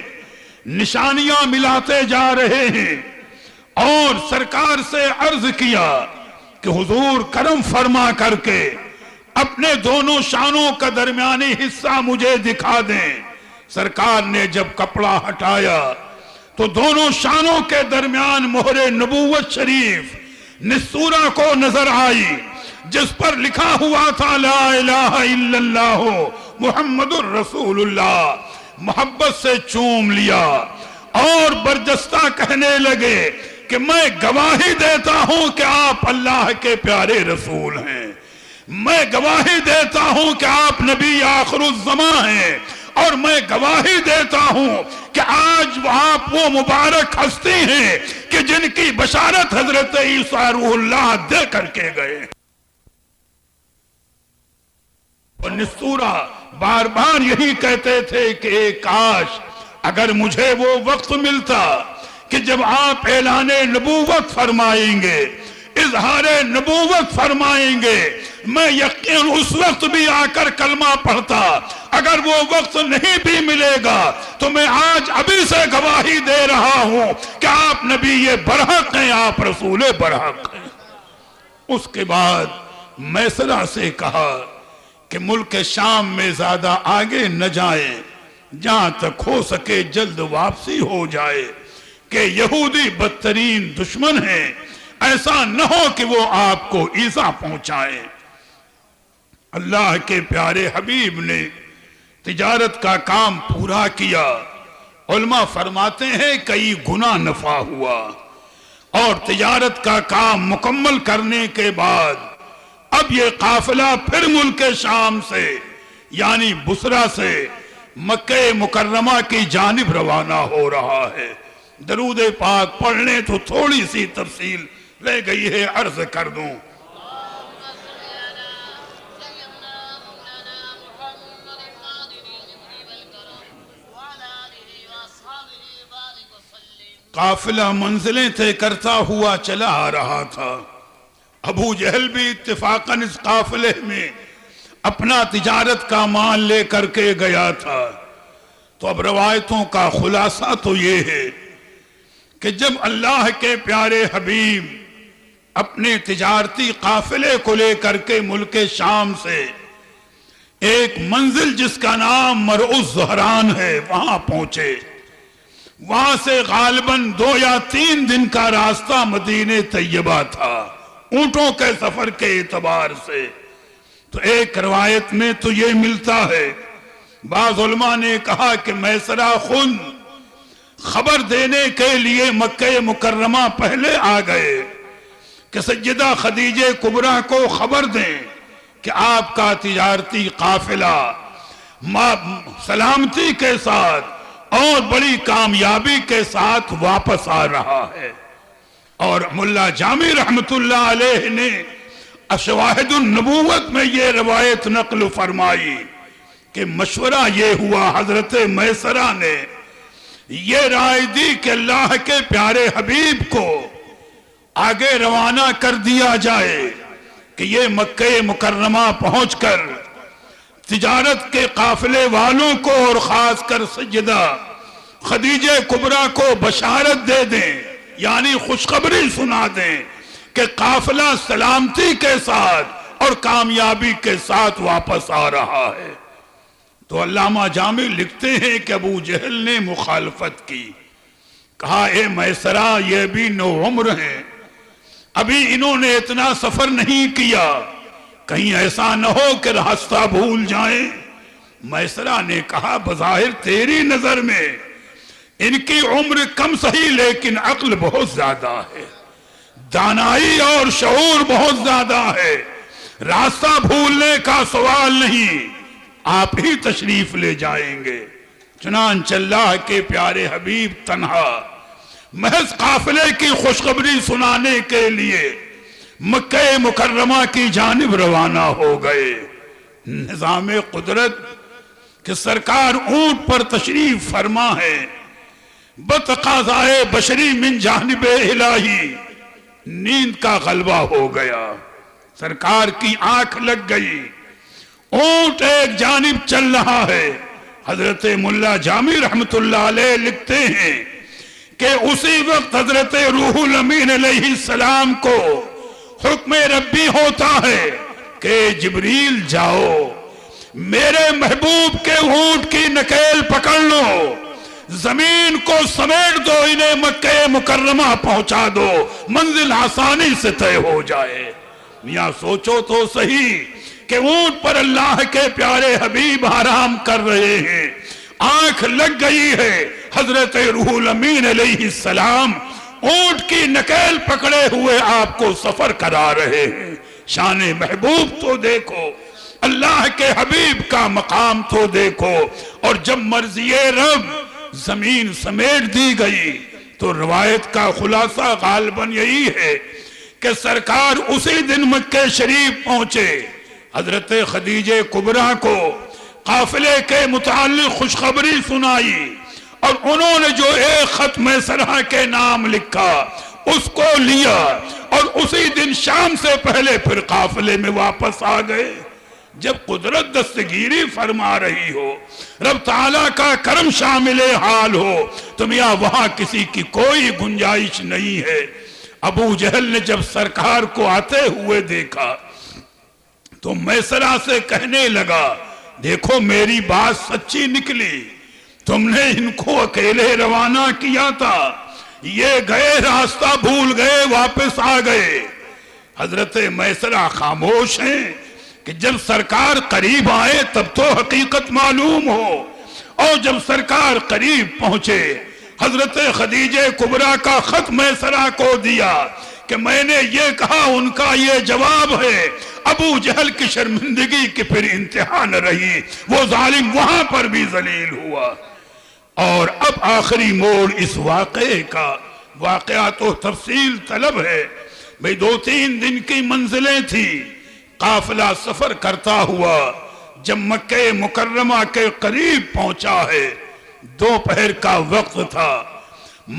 نشانیاں ملاتے جا رہے ہیں، اور سرکار سے عرض کیا کہ حضور کرم فرما کر کے اپنے دونوں شانوں کا درمیانی حصہ مجھے دکھا دیں۔ سرکار نے جب کپڑا ہٹایا تو دونوں شانوں کے درمیان مہر نبوت شریف نسورہ کو نظر آئی، جس پر لکھا ہوا تھا لا الہ الا اللہ محمد الرسول اللہ۔ محبت سے چوم لیا اور برجستہ کہنے لگے کہ میں گواہی دیتا ہوں کہ آپ اللہ کے پیارے رسول ہیں، میں گواہی دیتا ہوں کہ آپ نبی آخر الزمان ہیں، اور میں گواہی دیتا ہوں کہ آج آپ وہ مبارک ہستی ہیں کہ جن کی بشارت حضرت عیسیٰ روح اللہ دے کر کے گئے۔ اور نسطورہ بار بار یہی کہتے تھے کہ کاش اگر مجھے وہ وقت ملتا کہ جب آپ اعلان نبوت فرمائیں گے، اظہار نبوت فرمائیں گے، میں یقین اس وقت بھی آ کر کلمہ پڑھتا۔ اگر وہ وقت نہیں بھی ملے گا تو میں آج ابھی سے گواہی دے رہا ہوں کہ آپ نبی برحق ہیں، آپ رسول برحق ہیں۔ اس کے بعد میسرہ سے کہا کہ ملک شام میں زیادہ آگے نہ جائیں، جہاں تک ہو سکے جلد واپسی ہو جائے، کہ یہودی بدترین دشمن ہیں، ایسا نہ ہو کہ وہ آپ کو ایذا پہنچائیں۔ اللہ کے پیارے حبیب نے تجارت کا کام پورا کیا۔ علماء فرماتے ہیں کئی گنا نفع ہوا، اور تجارت کا کام مکمل کرنے کے بعد اب یہ قافلہ پھر ملک شام سے یعنی بصرہ سے مکہ مکرمہ کی جانب روانہ ہو رہا ہے۔ درود پاک پڑھنے تو تھوڑی سی تفصیل رہ گئی ہے، عرض کر دوں۔ قافلہ منزلیں طے کرتا ہوا چلا آ رہا تھا۔ ابو جہل بھی اتفاقاً اس قافلے میں اپنا تجارت کا مال لے کر کے گیا تھا۔ تو اب روایتوں کا خلاصہ تو یہ ہے کہ جب اللہ کے پیارے حبیب اپنے تجارتی قافلے کو لے کر کے ملک شام سے ایک منزل جس کا نام مرعو الزہران ہے وہاں پہنچے، وہاں سے غالباً 2 یا 3 دن کا راستہ مدینہ طیبہ تھا اونٹوں کے سفر کے اعتبار سے۔ تو ایک روایت میں تو یہ ملتا ہے، بعض علماء نے کہا کہ میسرہ خود خبر دینے کے لیے مکہ مکرمہ پہلے آ گئے کہ سیدہ خدیجہ کبریٰ کو خبر دیں کہ آپ کا تجارتی قافلہ سلامتی کے ساتھ اور بڑی کامیابی کے ساتھ واپس آ رہا ہے۔ اور ملا جامی رحمت اللہ علیہ نے شواہد النبوت میں یہ روایت نقل فرمائی کہ مشورہ یہ ہوا، حضرت میسرہ نے یہ رائے دی کہ اللہ کے پیارے حبیب کو آگے روانہ کر دیا جائے کہ یہ مکہ مکرمہ پہنچ کر تجارت کے قافلے والوں کو اور خاص کر سیدہ خدیجہ کبریٰ کو بشارت دے دیں، یعنی خوشخبری سنا دیں کہ قافلہ سلامتی کے ساتھ اور کامیابی کے ساتھ واپس آ رہا ہے۔ تو علامہ جامع لکھتے ہیں کہ ابو جہل نے مخالفت کی، کہا اے میسرہ یہ بھی نوعمر ہیں، ابھی انہوں نے اتنا سفر نہیں کیا، کہیں ایسا نہ ہو کہ راستہ بھول جائیں۔ میسرہ نے کہا بظاہر تیری نظر میں ان کی عمر کم سہی لیکن عقل بہت زیادہ ہے، دانائی اور شعور بہت زیادہ ہے، راستہ بھولنے کا سوال نہیں، آپ ہی تشریف لے جائیں گے۔ چنانچہ اللہ کے پیارے حبیب تنہا محض قافلے کی خوشخبری سنانے کے لیے مکہ مکرمہ کی جانب روانہ ہو گئے۔ نظام قدرت کہ سرکار اونٹ پر تشریف فرما ہے، بتقاضائے بشری من جانب الہی نیند کا غلبہ ہو گیا۔ سرکار کی آنکھ لگ گئی، اونٹ ایک جانب چل رہا ہے۔ حضرت ملا جامی رحمت اللہ علیہ لکھتے ہیں کہ اسی وقت حضرت روح الامین علیہ السلام کو حکم ربی ہوتا ہے کہ جبریل جاؤ میرے محبوب کے اونٹ کی نکیل پکڑ لو، زمین کو سمیٹ دو، انہیں مکہ مکرمہ پہنچا دو، منزل آسانی سے طے ہو جائے۔ میاں سوچو تو صحیح کہ اونٹ پر اللہ کے پیارے حبیب آرام کر رہے ہیں، آنکھ لگ گئی ہے، حضرت روح الامین علیہ السلام اونٹ کی نکیل پکڑے ہوئے آپ کو سفر کرا رہے ہیں۔ شان محبوب تو دیکھو، اللہ کے حبیب کا مقام تو دیکھو، اور جب مرضی رب زمین سمیٹ دی گئی تو روایت کا خلاصہ غالباً یہی ہے کہ سرکار اسی دن مکہ شریف پہنچے، حضرت خدیجہ کبریٰ کو قافلے کے متعلق خوشخبری سنائی، اور انہوں نے جو ایک خط میسرہ کے نام لکھا اس کو لیا، اور اسی دن شام سے پہلے پھر قافلے میں واپس آ گئے۔ جب قدرت دستگیری فرما رہی ہو، رب تعالیٰ کا کرم شامل حال ہو، تو میاں وہاں کسی کی کوئی گنجائش نہیں ہے۔ ابو جہل نے جب سرکار کو آتے ہوئے دیکھا تو میسرہ سے کہنے لگا، دیکھو میری بات سچی نکلی، تم نے ان کو اکیلے روانہ کیا تھا، یہ گئے راستہ بھول گئے واپس آ گئے۔ حضرت میسرہ خاموش ہیں کہ جب سرکار قریب آئے تب تو حقیقت معلوم ہو، اور جب سرکار قریب پہنچے حضرت خدیجہ کبریٰ کا خط میسرہ کو دیا کہ میں نے یہ کہا، ان کا یہ جواب ہے۔ ابو جہل کی شرمندگی کی پھر انتہا نہ رہی، وہ ظالم وہاں پر بھی ذلیل ہوا۔ اور اب آخری موڑ اس واقعے کا، واقعہ تو تفصیل طلب ہے، بھئی 2-3 دن کی منزلیں تھی، قافلہ سفر کرتا ہوا جب مکہ مکرمہ کے قریب پہنچا ہے، دوپہر کا وقت تھا،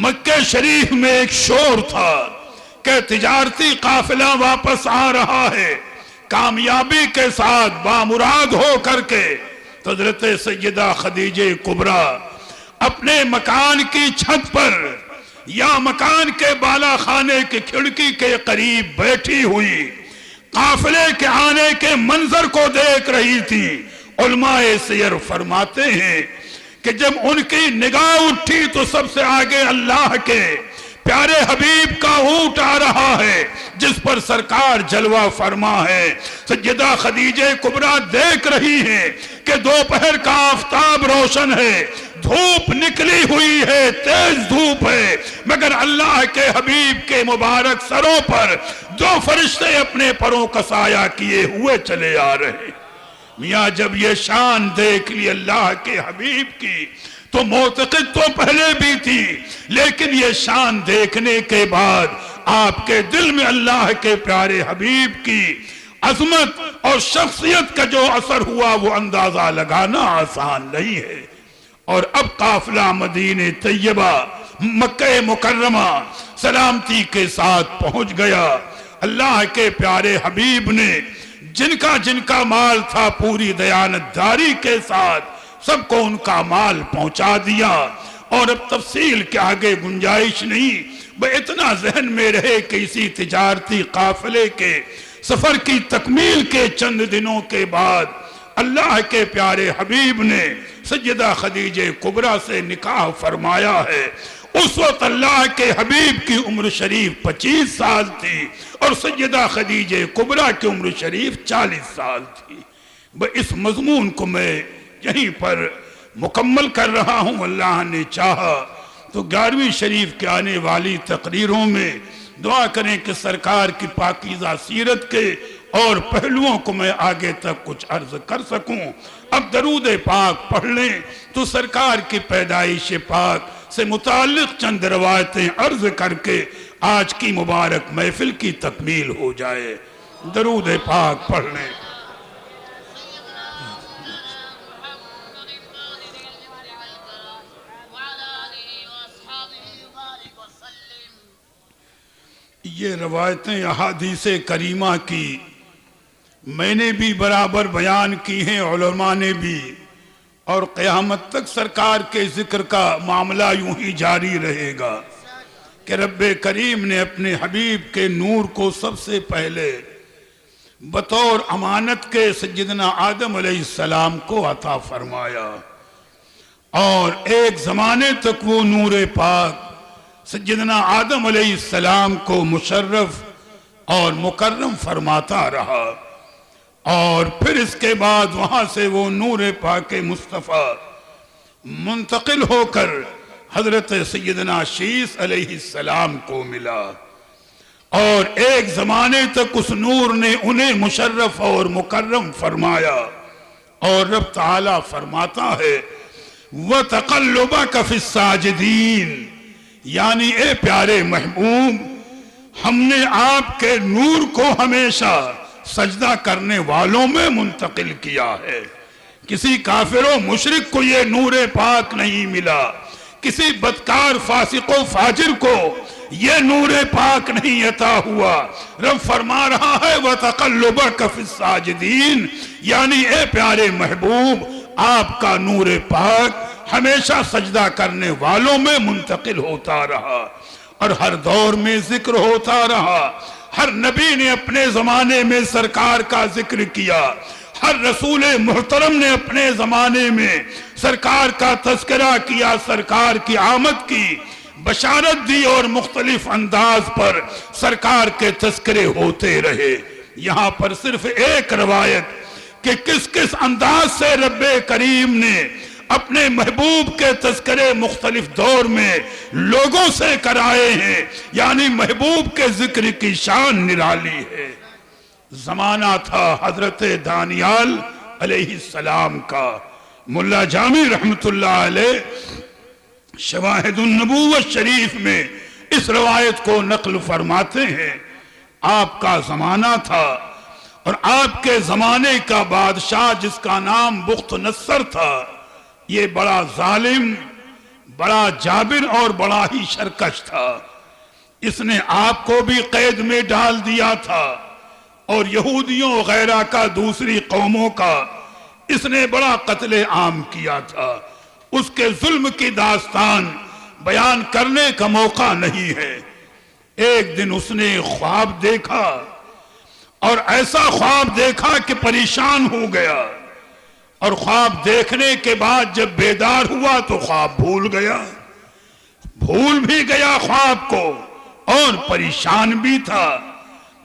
مکہ شریف میں ایک شور تھا کہ تجارتی قافلہ واپس آ رہا ہے، کامیابی کے ساتھ بامراد ہو کر کے۔ حضرت سیدہ خدیجہ کبریٰ اپنے مکان کی چھت پر یا مکان کے بالا خانے کی کھڑکی کے قریب بیٹھی ہوئی قافلے کے آنے کے منظر کو دیکھ رہی تھی۔ علماء سیر فرماتے ہیں کہ جب ان کی نگاہ اٹھی تو سب سے آگے اللہ کے پیارے حبیب کا اونٹ آ رہا ہے جس پر سرکار جلوہ فرما ہے۔ سیدہ خدیجہ کبریٰ دیکھ رہی ہیں کہ دوپہر کا آفتاب روشن ہے، دھوپ نکلی ہوئی ہے، تیز دھوپ ہے، مگر اللہ کے حبیب کے مبارک سروں پر 2 فرشتے اپنے پروں کا سایہ کیے ہوئے چلے آ رہے۔ میاں جب یہ شان دیکھ لی اللہ کے حبیب کی تو معتقد تو پہلے بھی تھی، لیکن یہ شان دیکھنے کے بعد آپ کے دل میں اللہ کے پیارے حبیب کی عظمت اور شخصیت کا جو اثر ہوا وہ اندازہ لگانا آسان نہیں ہے۔ اور اب قافلہ مدینہ طیبہ مکہ مکرمہ سلامتی کے ساتھ پہنچ گیا۔ اللہ کے پیارے حبیب نے جن کا مال تھا پوری دیانتداری کے ساتھ سب کو ان کا مال پہنچا دیا، اور اب تفصیل کے آگے گنجائش نہیں، بس اتنا ذہن میں رہے کہ اسی تجارتی قافلے کے سفر کی تکمیل کے چند دنوں کے بعد اللہ کے پیارے حبیب نے سیدہ خدیجہ کبریٰ سے نکاح فرمایا ہے۔ اس وقت اللہ کے حبیب کی عمر شریف 25 سال تھی اور سیدہ خدیجہ کبریٰ کی عمر شریف 40 سال تھی۔ اس مضمون کو میں یہیں پر مکمل کر رہا ہوں، اللہ نے چاہا تو 11ویں شریف کے آنے والی تقریروں میں دعا کریں کہ سرکار کی پاکیزہ سیرت کے اور پہلوؤں کو میں آگے تک کچھ عرض کر سکوں۔ اب درود پاک پڑھ لیں تو سرکار کی پیدائش پاک سے متعلق چند روایتیں عرض کر کے آج کی مبارک محفل کی تکمیل ہو جائے۔ درود پاک پڑھ لیں۔ یہ روایتیں احادیث کریمہ کی میں نے بھی برابر بیان کی ہیں، علماء نے بھی، اور قیامت تک سرکار کے ذکر کا معاملہ یوں ہی جاری رہے گا کہ رب کریم نے اپنے حبیب کے نور کو سب سے پہلے بطور امانت کے سیدنا آدم علیہ السلام کو عطا فرمایا، اور ایک زمانے تک وہ نور پاک سیدنا آدم علیہ السلام کو مشرف اور مکرم فرماتا رہا، اور پھر اس کے بعد وہاں سے وہ نور پاک مصطفیٰ منتقل ہو کر حضرت سیدنا شیس علیہ السلام کو ملا، اور ایک زمانے تک اس نور نے انہیں مشرف اور مکرم فرمایا، اور رب تعالیٰ فرماتا ہے وَتَقَلُّبَكَ فِي السَّاجِدِينَ، یعنی اے پیارے محبوب، ہم نے آپ کے نور کو ہمیشہ سجدہ کرنے والوں میں منتقل کیا ہے۔ کسی کافر و مشرک کو یہ نور پاک نہیں ملا، کسی بدکار فاسق و فاجر کو یہ نور پاک نہیں عطا ہوا۔ رب فرما رہا ہے وَتَقَلُّبَكَ فِي السَّاجِدِينَ، یعنی اے پیارے محبوب، آپ کا نور پاک ہمیشہ سجدہ کرنے والوں میں منتقل ہوتا رہا، اور ہر دور میں ذکر ہوتا رہا۔ ہر نبی نے اپنے زمانے میں سرکار کا ذکر کیا، ہر رسول محترم نے اپنے زمانے میں سرکار کا تذکرہ کیا، سرکار کی آمد کی بشارت دی، اور مختلف انداز پر سرکار کے تذکرے ہوتے رہے۔ یہاں پر صرف ایک روایت کہ کس کس انداز سے رب کریم نے اپنے محبوب کے تذکرے مختلف دور میں لوگوں سے کرائے ہیں، یعنی محبوب کے ذکر کی شان نرالی ہے۔ زمانہ تھا حضرت دانیال علیہ السلام کا۔ ملا جامی رحمت اللہ علیہ شواہد النبوت شریف میں اس روایت کو نقل فرماتے ہیں۔ آپ کا زمانہ تھا، اور آپ کے زمانے کا بادشاہ جس کا نام بخت نصر تھا، یہ بڑا ظالم، بڑا جابر اور بڑا ہی شرکش تھا۔ اس نے آپ کو بھی قید میں ڈال دیا تھا، اور یہودیوں وغیرہ کا، دوسری قوموں کا اس نے بڑا قتل عام کیا تھا۔ اس کے ظلم کی داستان بیان کرنے کا موقع نہیں ہے۔ ایک دن اس نے خواب دیکھا، اور ایسا خواب دیکھا کہ پریشان ہو گیا، اور خواب دیکھنے کے بعد جب بیدار ہوا تو خواب بھول بھی گیا خواب کو، اور پریشان بھی تھا۔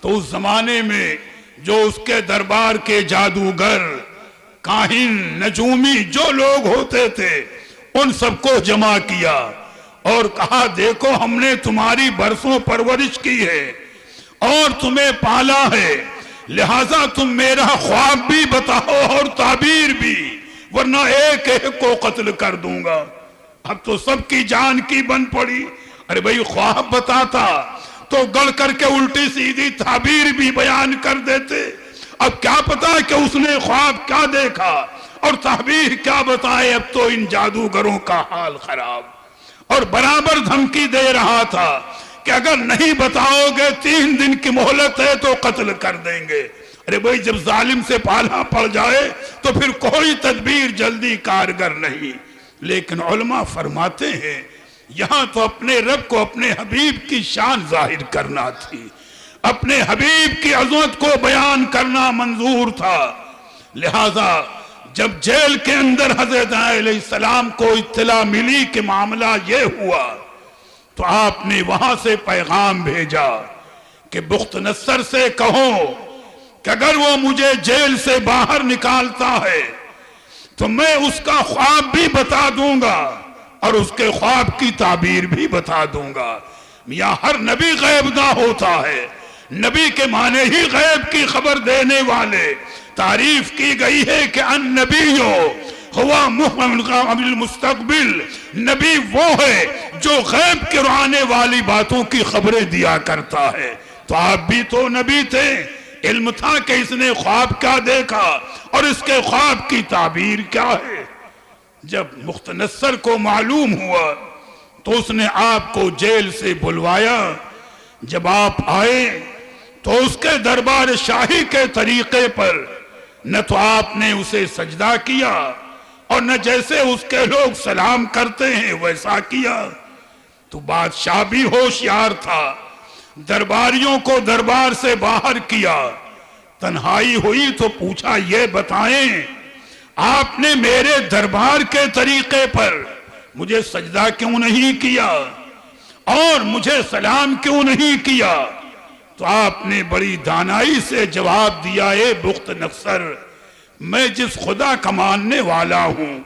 تو اس زمانے میں جو اس کے دربار کے جادوگر، کاہن، نجومی جو لوگ ہوتے تھے، ان سب کو جمع کیا اور کہا دیکھو ہم نے تمہاری برسوں پرورش کی ہے اور تمہیں پالا ہے، لہٰذا تم میرا خواب بھی بتاؤ اور تعبیر بھی، ورنہ ایک ایک کو قتل کر دوں گا۔ اب تو سب کی جان کی بن پڑی۔ ارے بھئی خواب بتاتا تو گڑ کر کے الٹی سیدھی تعبیر بھی بیان کر دیتے۔ اب کیا پتا کہ اس نے خواب کیا دیکھا اور تعبیر کیا بتائے۔ اب تو ان جادوگروں کا حال خراب، اور برابر دھمکی دے رہا تھا کہ اگر نہیں بتاؤ گے 3 دن کی مہلت ہے تو قتل کر دیں گے۔ ارے بھئی جب ظالم سے پالا پڑ جائے تو پھر کوئی تدبیر جلدی کارگر نہیں۔ لیکن علماء فرماتے ہیں یہاں تو اپنے رب کو، اپنے حبیب کی شان ظاہر کرنا تھی، اپنے حبیب کی عظمت کو بیان کرنا منظور تھا۔ لہذا جب جیل کے اندر حضرت علیہ السلام کو اطلاع ملی کہ معاملہ یہ ہوا تو آپ نے وہاں سے پیغام بھیجا کہ بخت نصر سے کہو کہ اگر وہ مجھے جیل سے باہر نکالتا ہے تو میں اس کا خواب بھی بتا دوں گا اور اس کے خواب کی تعبیر بھی بتا دوں گا۔ یا ہر نبی غیب نہ ہوتا ہے، نبی کے معنی ہی غیب کی خبر دینے والے۔ تعریف کی گئی ہے کہ النبیو ہوا محمد المستقبل، نبی وہ ہے جو غیب کے آنے والی باتوں کی خبریں دیا کرتا ہے۔ تو آپ بھی تو نبی تھے، علم تھا کہ اس نے خواب کیا دیکھا اور اس کے خواب کی تعبیر کیا ہے۔ جب بخت نصر کو معلوم ہوا تو اس نے آپ کو جیل سے بلوایا۔ جب آپ آئے تو اس کے دربار شاہی کے طریقے پر نہ تو آپ نے اسے سجدہ کیا اور نہ جیسے اس کے لوگ سلام کرتے ہیں ویسا کیا۔ تو بادشاہ بھی ہوشیار تھا، درباریوں کو دربار سے باہر کیا۔ تنہائی ہوئی تو پوچھا یہ بتائیں آپ نے میرے دربار کے طریقے پر مجھے سجدہ کیوں نہیں کیا اور مجھے سلام کیوں نہیں کیا؟ تو آپ نے بڑی دانائی سے جواب دیا، اے بخت نصر، میں جس خدا کا ماننے والا ہوں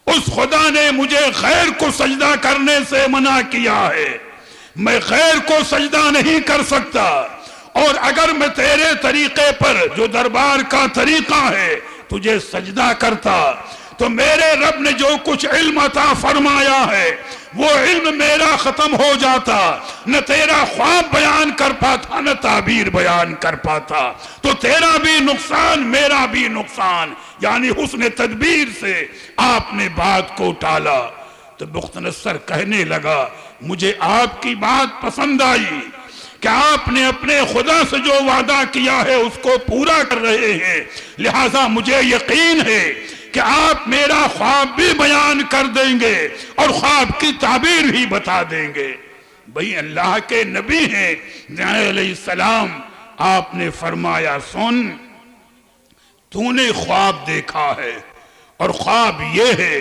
اس خدا نے مجھے غیر کو سجدہ کرنے سے منع کیا ہے۔ میں غیر کو سجدہ نہیں کر سکتا، اور اگر میں تیرے طریقے پر جو دربار کا طریقہ ہے تجھے سجدہ کرتا تو میرے رب نے جو کچھ علم عطا فرمایا ہے وہ علم میرا ختم ہو جاتا، نہ تیرا خواب بیان کر پاتا نہ تعبیر بیان کر پاتا، تو تیرا بھی نقصان میرا بھی نقصان، یعنی حسن تدبیر سے آپ نے بات کو ٹالا۔ تو بخت نصر کہنے لگا مجھے آپ کی بات پسند آئی کہ آپ نے اپنے خدا سے جو وعدہ کیا ہے اس کو پورا کر رہے ہیں، لہٰذا مجھے یقین ہے کہ آپ میرا خواب بھی بیان کر دیں گے اور خواب کی تعبیر بھی بتا دیں گے۔ بھئی اللہ کے نبی ہیں علیہ السلام، آپ نے فرمایا سن، تو نے خواب دیکھا ہے اور خواب یہ ہے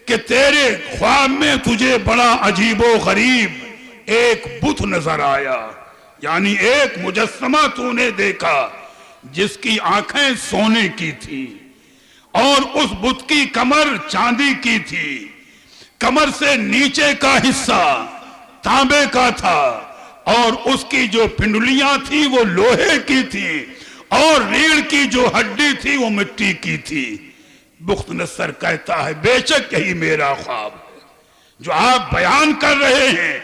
کہ تیرے خواب میں تجھے بڑا عجیب و غریب ایک بت نظر آیا، یعنی ایک مجسمہ تو نے دیکھا جس کی آنکھیں سونے کی تھی اور اس بت کی کمر چاندی کی تھی، کمر سے نیچے کا حصہ تانبے کا تھا اور اس کی جو پنڈلیاں تھی وہ لوہے کی تھی اور ریڑھ کی جو ہڈی تھی وہ مٹی کی تھی۔ بخت نصر کہتا ہے بے شک یہی میرا خواب ہے جو آپ بیان کر رہے ہیں،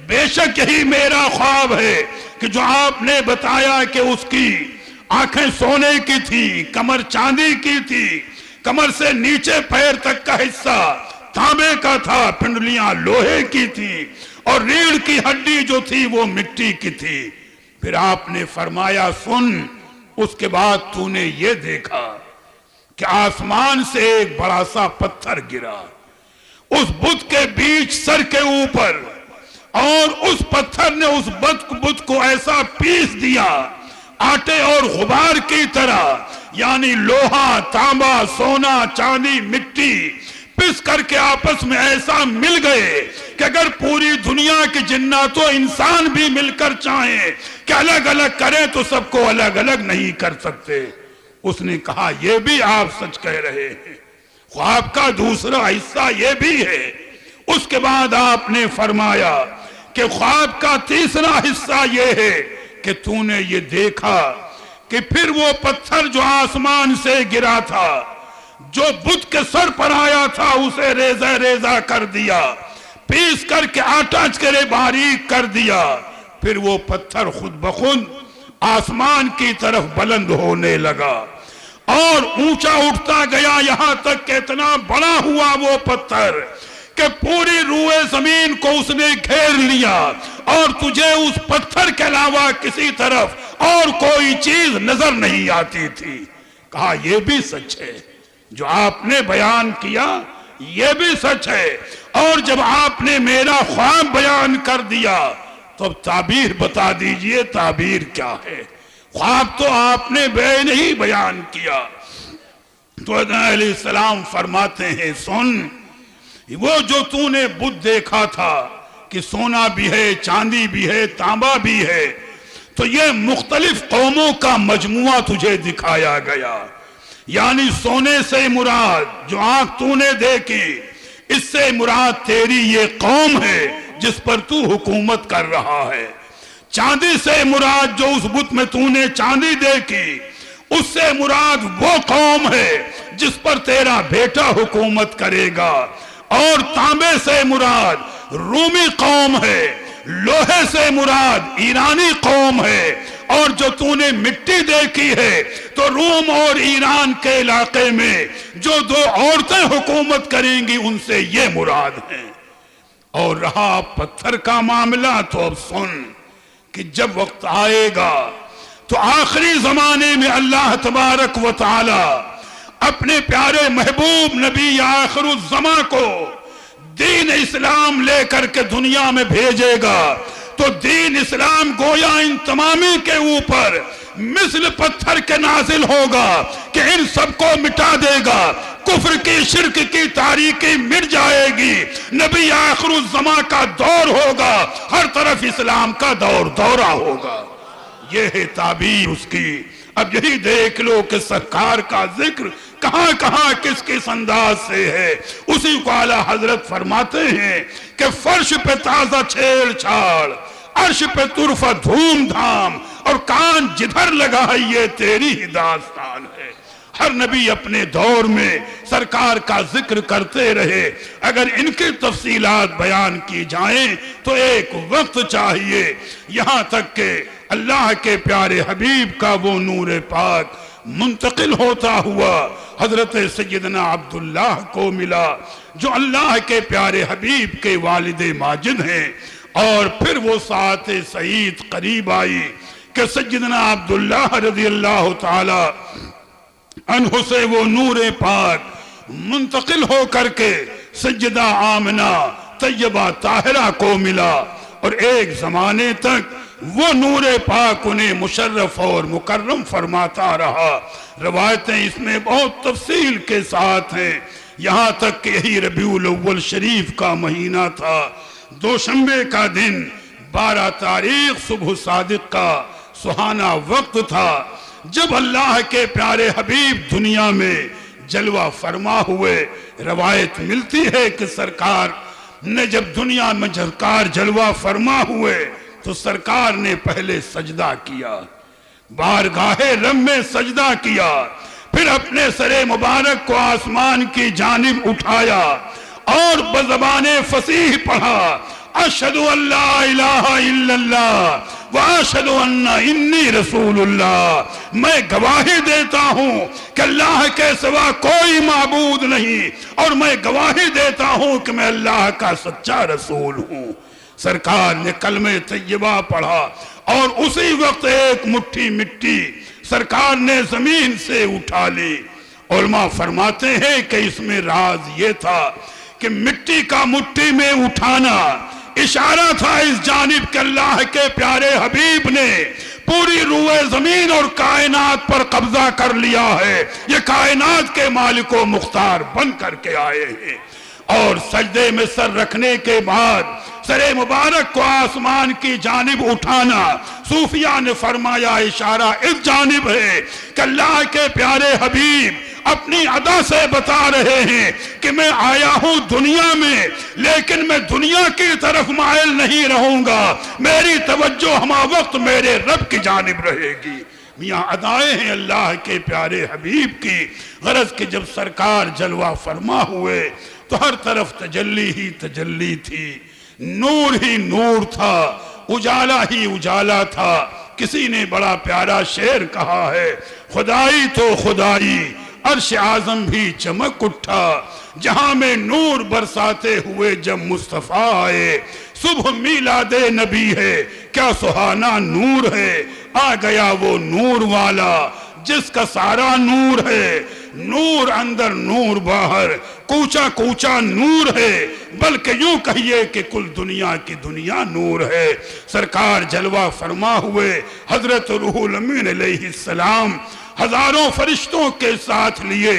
بے شک یہی میرا خواب ہے کہ جو آپ نے بتایا کہ اس کی آنکھیں سونے کی تھی، کمر چاندی کی تھی، کمر سے نیچے پیر تک کا حصہ تانبے کا تھا، پنڈلیاں لوہے کی تھی اور ریڑھ کی ہڈی جو تھی وہ مٹی کی تھی۔ پھر آپ نے فرمایا سن، اس کے بعد تو نے یہ دیکھا کہ آسمان سے ایک بڑا سا پتھر گرا اس بت کے بیچ سر کے اوپر، اور اس پتھر نے اس بت کو ایسا پیس دیا آٹے اور غبار کی طرح، یعنی لوہا، تانبا، سونا، چاندی، مٹی پس کر کے آپس میں ایسا مل گئے کہ اگر پوری دنیا کے جنات و انسان بھی مل کر چاہیں کہ الگ الگ کریں تو سب کو الگ الگ نہیں کر سکتے۔ اس نے کہا یہ بھی آپ سچ کہہ رہے ہیں، خواب کا دوسرا حصہ یہ بھی ہے۔ اس کے بعد آپ نے فرمایا کہ خواب کا تیسرا حصہ یہ ہے کہ تو نے یہ دیکھا کہ پھر وہ پتھر جو آسمان سے گرا تھا، جو بت کے سر پر آیا تھا، اسے ریزہ ریزہ کر دیا، پیس کر کے آٹا چکرے باریک کر دیا، پھر وہ پتھر خود بخود آسمان کی طرف بلند ہونے لگا اور اونچا اٹھتا گیا، یہاں تک کہ اتنا بڑا ہوا وہ پتھر کہ پوری روئے زمین کو اس نے گھیر لیا اور تجھے اس پتھر کے علاوہ کسی طرف اور کوئی چیز نظر نہیں آتی تھی۔ کہا یہ بھی سچ ہے، جو آپ نے بیان کیا یہ بھی سچ ہے، اور جب آپ نے میرا خواب بیان کر دیا تو اب تعبیر بتا دیجئے تعبیر کیا ہے۔ خواب تو آپ نے بے نہیں بیان کیا۔ تو علیہ السلام فرماتے ہیں سن، وہ جو تو نے بت دیکھا تھا کہ سونا بھی ہے، چاندی بھی ہے، تانبا بھی ہے، تو یہ مختلف قوموں کا مجموعہ تجھے دکھایا گیا، یعنی سونے سے مراد جو آنکھ تو نے دیکھی، اس سے مراد تیری یہ قوم ہے جس پر تو حکومت کر رہا ہے۔ چاندی سے مراد جو اس بت میں تو نے چاندی دیکھی، اس سے مراد وہ قوم ہے جس پر تیرا بیٹا حکومت کرے گا، اور تانبے سے مراد رومی قوم ہے، لوہے سے مراد ایرانی قوم ہے، اور جو تو نے مٹی دیکھی ہے تو روم اور ایران کے علاقے میں جو دو عورتیں حکومت کریں گی ان سے یہ مراد ہیں۔ اور رہا پتھر کا معاملہ تو اب سن، کہ جب وقت آئے گا تو آخری زمانے میں اللہ تبارک و تعالی اپنے پیارے محبوب نبی آخر الزمان کو دین اسلام لے کر کے دنیا میں بھیجے گا، تو دین اسلام گویا ان تمامی کے اوپر مثل پتھر کے نازل ہوگا کہ ان سب کو مٹا دے گا، کفر کی شرک کی تاریکی مٹ جائے گی، نبی آخر الزمان کا دور ہوگا، ہر طرف اسلام کا دورہ ہوگا۔ یہ ہے تعبیر اس کی۔ اب یہی دیکھ لو کہ سرکار کا ذکر کہاں کہاں کس کس انداز سے ہے، اسی کو اعلیٰ حضرت فرماتے ہیں کہ فرش پہ تازہ چھیڑ چھاڑ، عرش پہ طرفہ دھوم دھام، اور کان جدھر لگائیے تیری ہی داستان ہے۔ ہر نبی اپنے دور میں سرکار کا ذکر کرتے رہے، اگر ان کی تفصیلات بیان کی جائیں تو ایک وقت چاہیے، یہاں تک کہ اللہ کے پیارے حبیب کا وہ نور پاک منتقل ہوتا ہوا حضرت سیدنا عبداللہ کو ملا جو اللہ کے پیارے حبیب کے والد ماجد ہیں، اور پھر وہ ساعت سعید قریب آئی کہ سیدنا عبداللہ رضی اللہ تعالی عنہ سے وہ نور پاک منتقل ہو کر کے سیدہ آمنہ طیبہ طاہرہ کو ملا، اور ایک زمانے تک وہ نور پاک انہیں مشرف اور مکرم فرماتا رہا۔ روایتیں اس میں بہت تفصیل کے ساتھ ہیں، یہاں تک کہ یہی ربیع الاول شریف کا مہینہ تھا، دوشنبے کا دن 12 تاریخ صبح صادق کا سہانا وقت تھا، جب اللہ کے پیارے حبیب دنیا میں جلوہ فرما ہوئے۔ روایت ملتی ہے کہ سرکار نے جب دنیا میں جلوہ فرما ہوئے تو سرکار نے پہلے سجدہ کیا، بارگاہ رب میں سجدہ کیا، پھر اپنے سر مبارک کو آسمان کی جانب اٹھایا اور بزبان فصیح پڑھا، اشہد ان لا الہ الا اللہ واشہد انی رسول اللہ، میں گواہی دیتا ہوں کہ اللہ کے سوا کوئی معبود نہیں، اور میں گواہی دیتا ہوں کہ میں اللہ کا سچا رسول ہوں۔ سرکار نے کلمہ طیبہ پڑھا، اور اسی وقت ایک مٹھی مٹی سرکار نے زمین سے اٹھا لی۔ علماء فرماتے ہیں کہ اس میں راز یہ تھا کہ مٹی کا مٹھی میں اٹھانا اشارہ تھا اس جانب کہ اللہ کے پیارے حبیب نے پوری روئے زمین اور کائنات پر قبضہ کر لیا ہے، یہ کائنات کے مالک و مختار بن کر کے آئے ہیں۔ اور سجدے میں سر رکھنے کے بعد سر مبارک کو آسمان کی جانب اٹھانا، صوفیاء نے فرمایا اشارہ اس جانب ہے کہ اللہ کے پیارے حبیب اپنی ادا سے بتا رہے ہیں کہ میں آیا ہوں دنیا میں، لیکن میں دنیا کی طرف مائل نہیں رہوں گا، میری توجہ ہمہ وقت میرے رب کی جانب رہے گی۔ میاں ادائیں ہیں اللہ کے پیارے حبیب کی، غرض کہ جب سرکار جلوہ فرما ہوئے تو ہر طرف تجلی ہی تجلی تھی، نور ہی نور تھا، اجالا ہی اجالا تھا۔ کسی نے بڑا پیارا شعر کہا ہے، خدائی تو خدائی عرش اعظم بھی چمک اٹھا، جہاں میں نور برساتے ہوئے جب مصطفیٰ آئے، صبح میلاد نبی ہے کیا سہانا نور ہے، آ گیا وہ نور والا جس کا سارا نور ہے، نور اندر نور باہر، کوچا کوچا نور ہے، بلکہ یوں کہیے کہ کل دنیا کی دنیا نور ہے۔ سرکار جلوہ فرما ہوئے، حضرت روح الامین علیہ السلام ہزاروں فرشتوں کے ساتھ لیے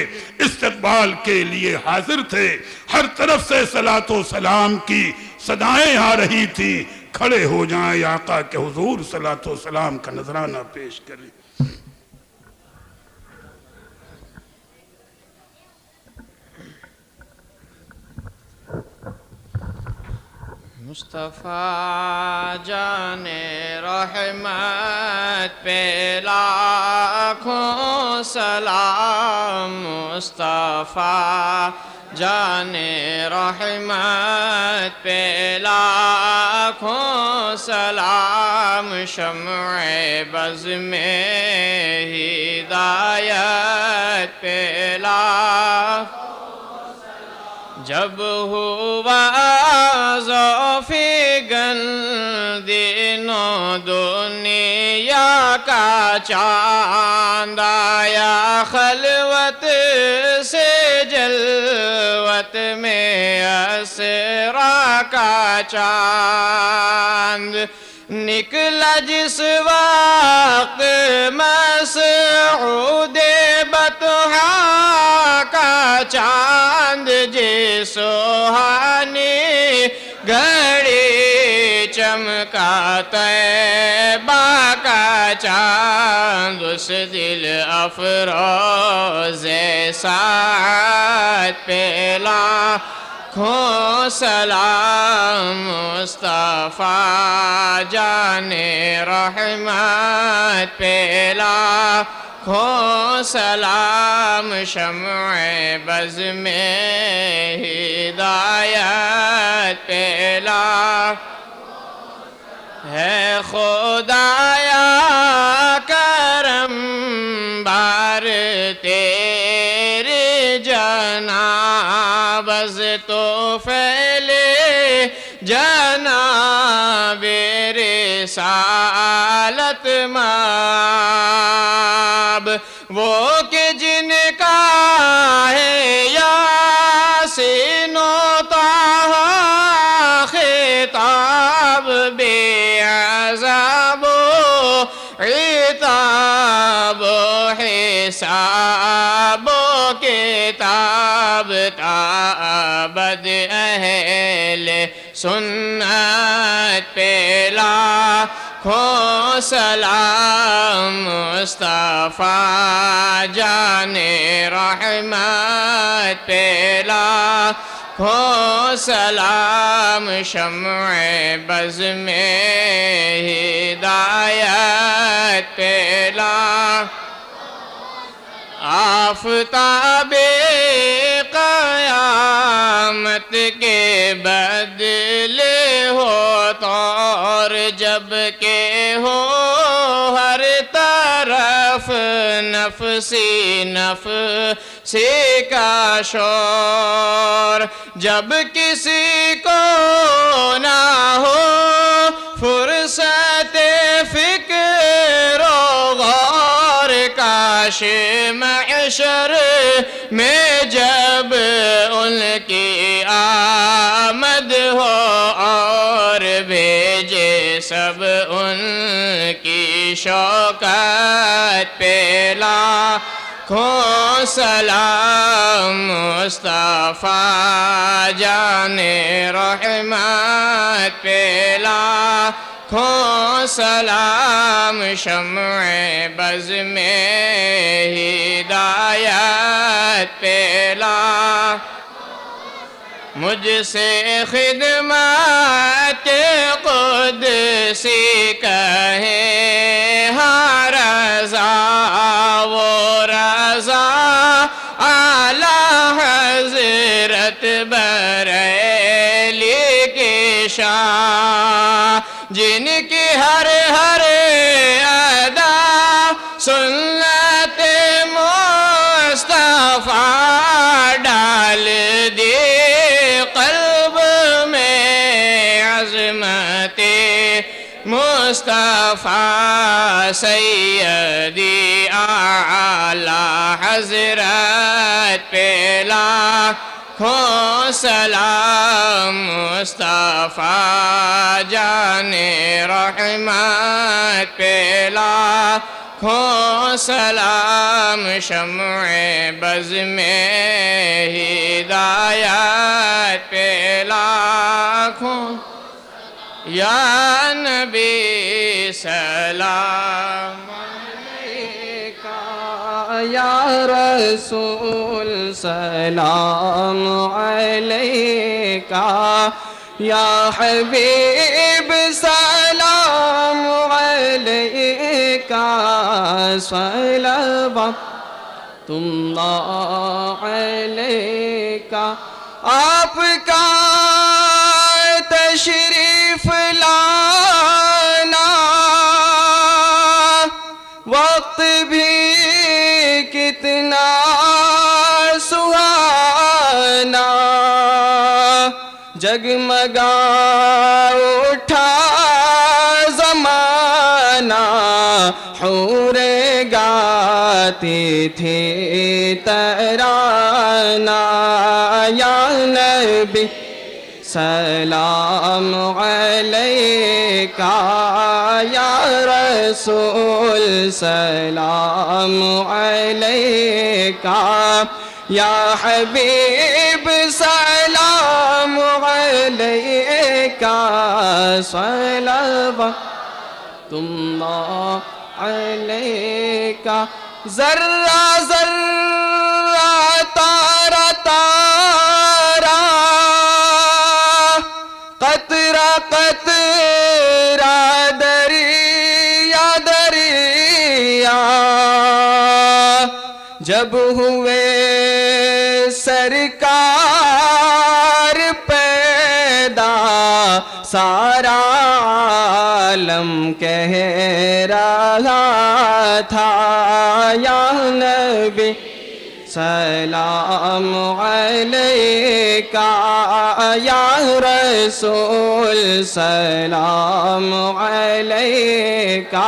استقبال کے لیے حاضر تھے، ہر طرف سے صلاۃ و سلام کی صدائیں آ رہی تھی۔ کھڑے ہو جائیں، آقا کے حضور صلاۃ و سلام کا نذرانہ پیش کریں۔ مصطفیٰ جان رحمت پہ لاکھوں سلام، مصطفیٰ جان رحمت پہ لاکھوں سلام، شمع بز میں ہدایت پہ لاکھوں جب ہوا ذوفِ گن دینوں دنیا کا چاند آیا خلوت سے جلوت میں اسرا کا چاند نکلا جس وقت مسعود بطحا کا چاند جس سہانی گھڑی چمکا طیبہ کا چاند اس دل افروز ساعت پہ لاکھوں سلام مصطفیٰ جان رحمت پہ لاکھوں سلام شمع بز میں ہدایت پہ ہے خدایا کرم بار تیرے جناب از تو پھیلے جناب رسالت ماب وہ کہ جن کا ہے یاسین و طٰہٰ خطاب بے عذاب و عتاب و حساب و کتاب تابد اہل سنت پہ لاکھوں سلام مصطفیٰ جان رحمت پہ لاکھوں سلام شمع بز میں ہدایت پہ آفتاب قیامت کے بدلے ہو طور جب کہ ہو ہر طرف نفسی نفسی کا شور جب کسی کو نہ ہو فرصت فکر و غور کاش محشر میں جب ان کی آمد ہو اور بھیجے سب ان کی شوکت پہ لاکھوں سلام مصطفیٰ جان رحمت پہ لاکھوں سلام شمع بز میں ہدایت پہ مجھ سے خدمت قدسی کہے ہاں رضا وہ رضا اعلیٰ حضرت بریلی کی شان جن کی ہر ہر ادا سنت مصطفیٰ ڈال دی قلب میں عظمت مصطفیٰ سیدی اعلیٰ حضرت پہ لاکھوں سلام مصطفیٰ جان رحمت پہ لاکھوں سلام شمع بز میں ہدایت پہ لاکھوں یا نبی سلام علیکہ یا رسول سلام علیکہ یا حبیب سلام علیکہ صلوات اللہ علیکہ آپ کا تشریف لانا وقت بھی کتنا سہانا جگمگا اٹھا زمان ترانہ حور گاتی تھی ترانہ یا نبی سلام علیکہ یا رسول سلام علیکہ یا حبیب سلام علیکہ صلوات اللہ علیکہ ذرہ ذرہ تارہ تارہ قطرہ قطرہ دریا دریا جب ہوئے سرکار پیدا سارا عالم کہہ رہا تھا یا نبی سلام علیکہ یا رسول سلام علیکہ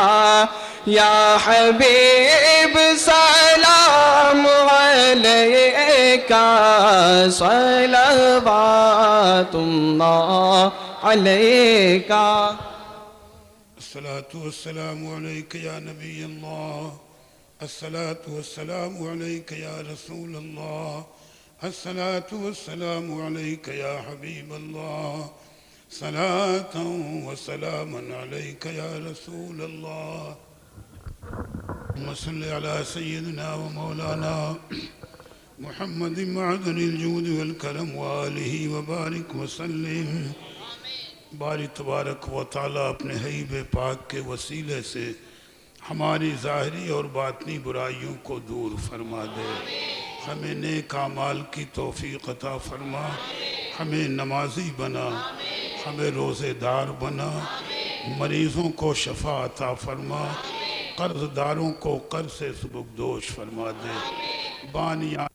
یا حبیب سلام علیکہ صلوات اللہ علیکہ الصلاة والسلام عليك يا نبي الله الصلاة والسلام عليك يا رسول الله الصلاة والسلام عليك يا حبيب الله صلاة وسلاما عليك يا رسول الله اللهم صل على سيدنا ومولانا محمد معدن الجود والكرم وآله وبارك وسلم باری تبارک و تعالیٰ اپنے حبیب پاک کے وسیلے سے ہماری ظاہری اور باطنی برائیوں کو دور فرما دے ہمیں نیک اعمال کی توفیق عطا فرما ہمیں نمازی بنا ہمیں روزے دار بنا مریضوں کو شفا عطا فرما قرض داروں کو قرض سے سبکدوش فرما دے بانیان